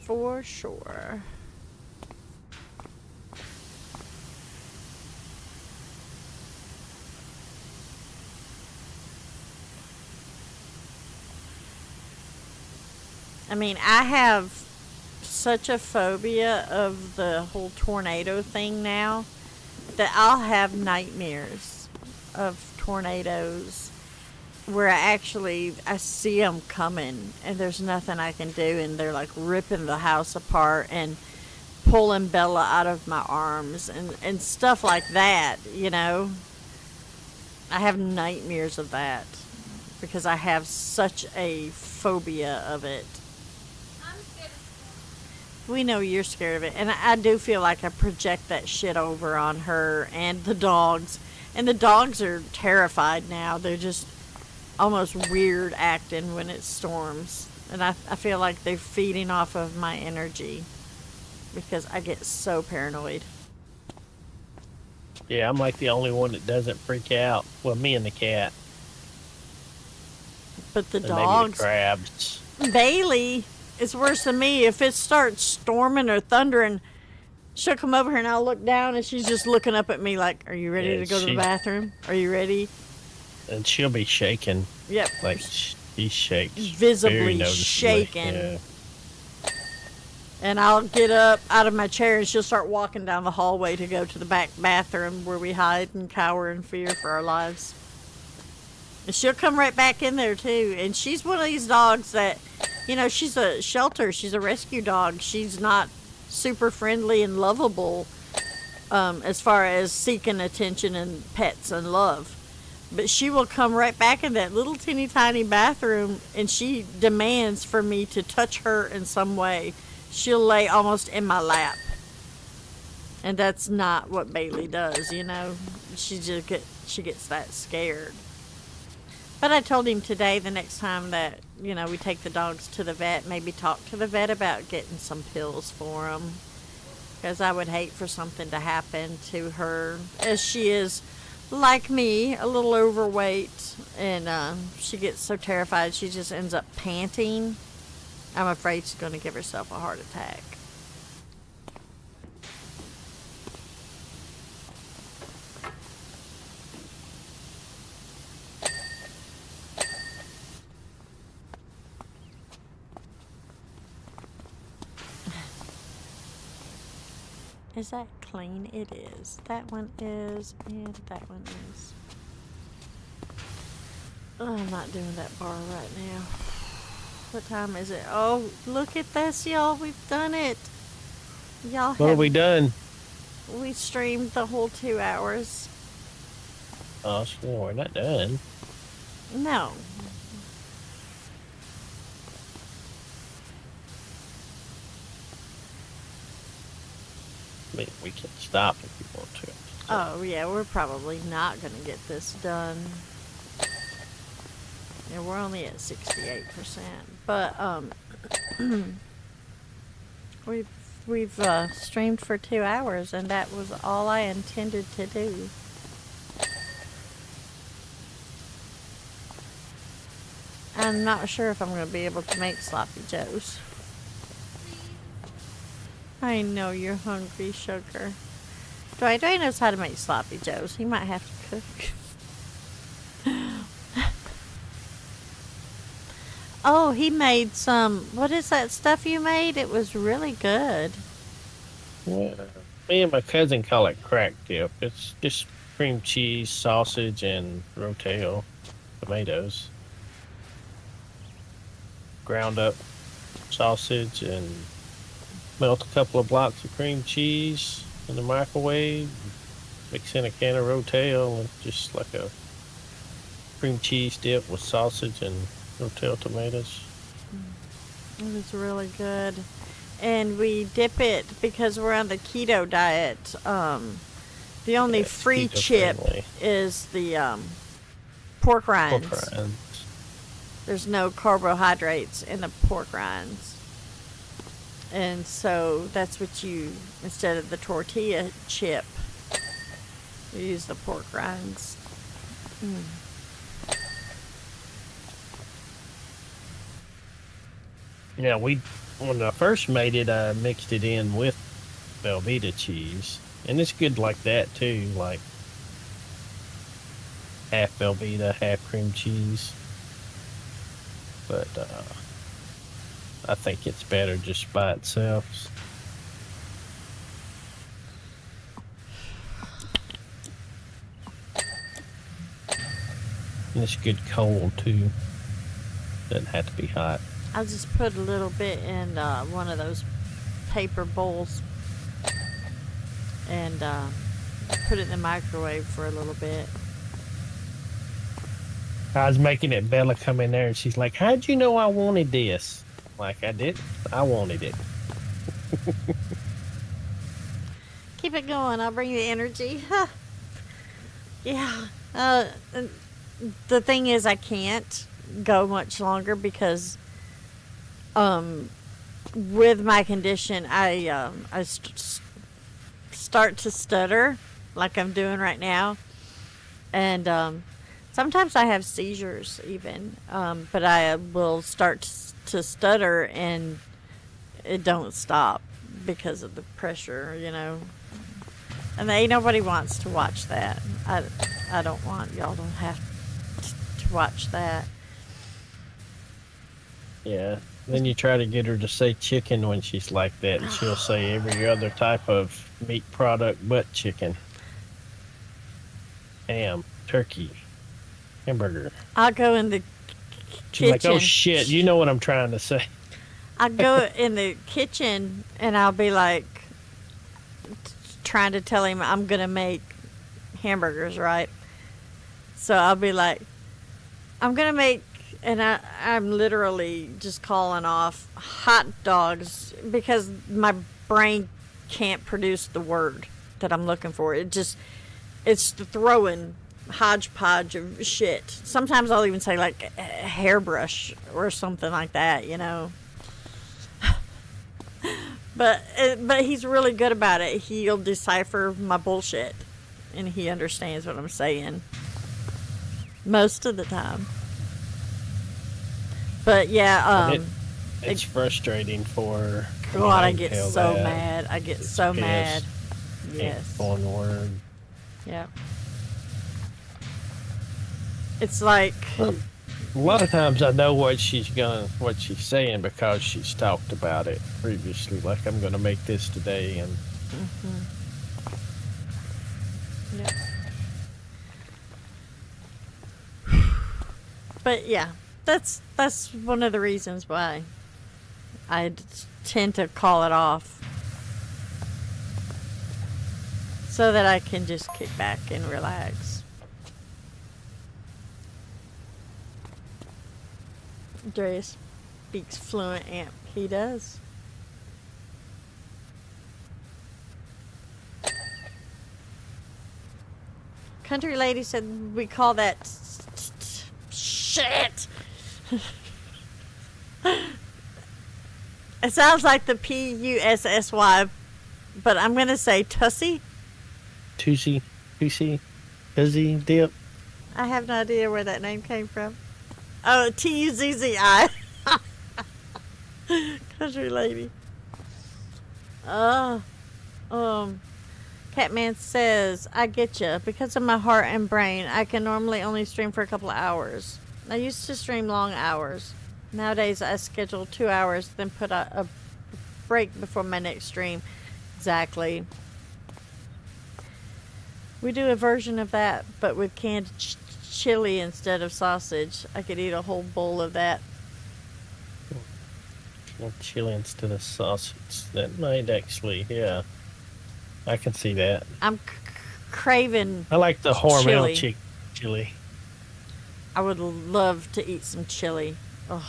For sure. I mean, I have such a phobia of the whole tornado thing now that I'll have nightmares of tornadoes where I see them coming and there's nothing I can do, and they're like ripping the house apart and pulling Bella out of my arms and stuff like that, you know. I have nightmares of that because I have such a phobia of it. We know you're scared of it, and I do feel like I project that shit over on her and the dogs. And the dogs are terrified now. They're just almost weird acting when it storms. And I feel like they're feeding off of my energy because I get so paranoid. Yeah, I'm like the only one that doesn't freak out. Well, me and the cat. But the And maybe dogs... the crabs. Bailey... It's worse than me. If it starts storming or thundering, she'll come over here and I'll look down and she's just looking up at me like, are you ready to go to the bathroom? Are you ready? And she'll be shaking. Yep. Like, she shakes. Visibly shaking. Yeah. And I'll get up out of my chair and she'll start walking down the hallway to go to the back bathroom where we hide and cower in fear for our lives. And she'll come right back in there too. And she's one of these dogs that... You know, she's a shelter. She's a rescue dog. She's not super friendly and lovable as far as seeking attention and pets and love. But she will come right back in that little teeny tiny bathroom and she demands for me to touch her in some way. She'll lay almost in my lap. And that's not what Bailey does, you know. She gets that scared. But I told him today, the next time that, you know, we take the dogs to the vet, maybe talk to the vet about getting some pills for them. Because I would hate for something to happen to her. As she is, like me, a little overweight. And she gets so terrified, she just ends up panting. I'm afraid she's going to give herself a heart attack. Is that clean? It is. That one is, and that one is. Oh, I'm not doing that bar right now. What time is it? Oh, look at this, y'all. We've done it. Y'all What have we done? We streamed the whole 2 hours. Oh, sure. We're not done. No. I mean, we can stop if you want to. Oh, yeah, we're probably not going to get this done. Yeah, we're only at 68%. But, we've streamed for 2 hours, and that was all I intended to do. I'm not sure if I'm going to be able to make sloppy joes. I know you're hungry, sugar. Dwight knows how to make sloppy joes. He might have to cook. Oh, he made some... What is that stuff you made? It was really good. Yeah. Me and my cousin call it crack dip. It's just cream cheese, sausage, and rotel tomatoes. Ground up sausage and Melt a couple of blocks of cream cheese in the microwave. Mix in a can of Rotel and just like a cream cheese dip with sausage and Rotel tomatoes. It was really good. And we dip it because we're on the keto diet. The only Yeah, it's free keto chip friendly. is the pork rinds. Pork rinds. There's no carbohydrates in the pork rinds. And so that's what you, instead of the tortilla chip, you use the pork rinds. Yeah, when I first made it, I mixed it in with Velveeta cheese, and it's good like that too. Like half Velveeta, half cream cheese. But I think it's better just by itself. And it's good cold too. Doesn't have to be hot. I'll just put a little bit in one of those paper bowls and put it in the microwave for a little bit. I was making it, Bella come in there and she's like, "How'd you know I wanted this?" Like, I did. I wanted it. Keep it going. I'll bring the energy. Yeah. The thing is, I can't go much longer because with my condition, I start to stutter like I'm doing right now. And sometimes I have seizures even, but I will start to stutter and it don't stop because of the pressure, you know. And ain't nobody wants to watch that. I don't want y'all to have to watch that. Yeah. Then you try to get her to say chicken when she's like that, and she'll say every other type of meat product but chicken. Ham, turkey, hamburger. I'll go in the She's kitchen. like, "Oh shit, you know what I'm trying to say." I'll go in the kitchen and I'll be like trying to tell him I'm gonna make hamburgers, right? So I'll be like, I'm gonna make, and I'm literally just calling off hot dogs because my brain can't produce the word that I'm looking for. It's the throwing hodgepodge of shit. Sometimes I'll even say like a hairbrush or something like that, you know. But he's really good about it. He'll decipher my bullshit, and he understands what I'm saying most of the time. But yeah, It's frustrating for her. God, I can get tell so that. mad. I get It's so pissed. mad. Can't Yes. form word. Yeah. It's like, A lot of times I know what she's saying because she's talked about it previously. Like, I'm gonna make this today, and yeah. But yeah, that's one of the reasons why I tend to call it off, so that I can just kick back and relax. Andreas speaks fluent amp. He does. Country lady said we call that shit. It sounds like the Pussy, but I'm gonna say tussy. Tussy, fuzzy dip. I have no idea where that name came from. Oh, Tuzzi. Country lady. Catman says, I get you. Because of my heart and brain, I can normally only stream for a couple of hours. I used to stream long hours. Nowadays, I schedule 2 hours, then put a break before my next stream. Exactly. We do a version of that, but with canned chili instead of sausage. I could eat a whole bowl of that. More chili instead of sausage. That might actually, yeah. I can see that. I'm craving I like the Hormel chili. chili. I would love to eat some chili. Ugh.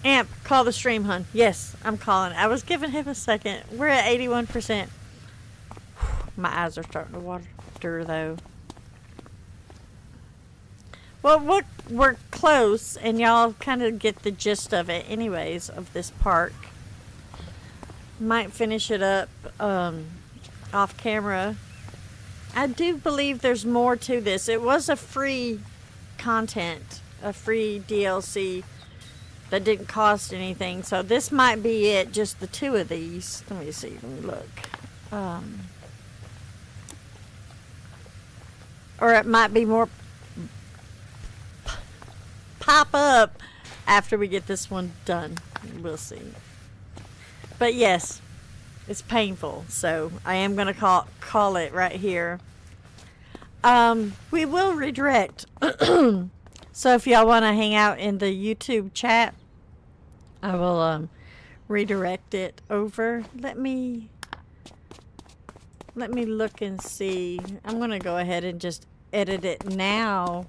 Amp, call the stream, hun. Yes, I'm calling. I was giving him a second. We're at 81%. My eyes are starting to water, though. Well, we're close, and y'all kind of get the gist of it anyways, of this park. Might finish it up off camera. I do believe there's more to this. It was a free content, a free DLC that didn't cost anything. So this might be it, just the two of these. Let me see, let me look. Or it might be more pop up after we get this one done. We'll see. But yes, it's painful, so I am going to call it right here. We will redirect. So if y'all want to hang out in the YouTube chat, I will redirect it over. Let me look and see. I'm going to go ahead and just edit it now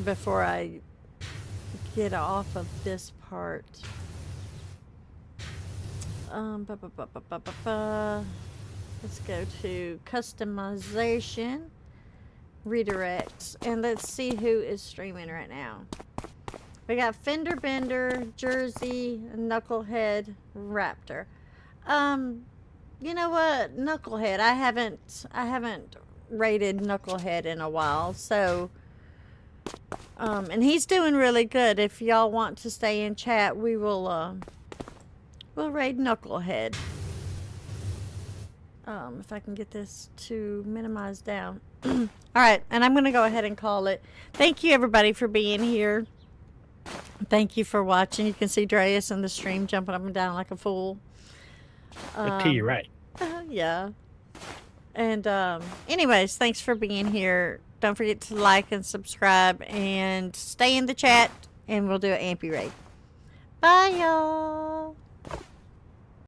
before I get off of this part. Let's go to customization, redirects, and let's see who is streaming right now. We got Fender Bender, Jersey, Knucklehead, Raptor. You know what, Knucklehead? I haven't rated Knucklehead in a while, so and he's doing really good. If y'all want to stay in chat, we will we'll raid Knucklehead. If I can get this to minimize down. Alright, and I'm going to go ahead and call it. Thank you, everybody, for being here. Thank you for watching. You can see Dreas in the stream jumping up and down like a fool. To your right. Yeah. And, anyways, thanks for being here. Don't forget to like and subscribe and stay in the chat, and we'll do an Ampy raid. Bye, y'all.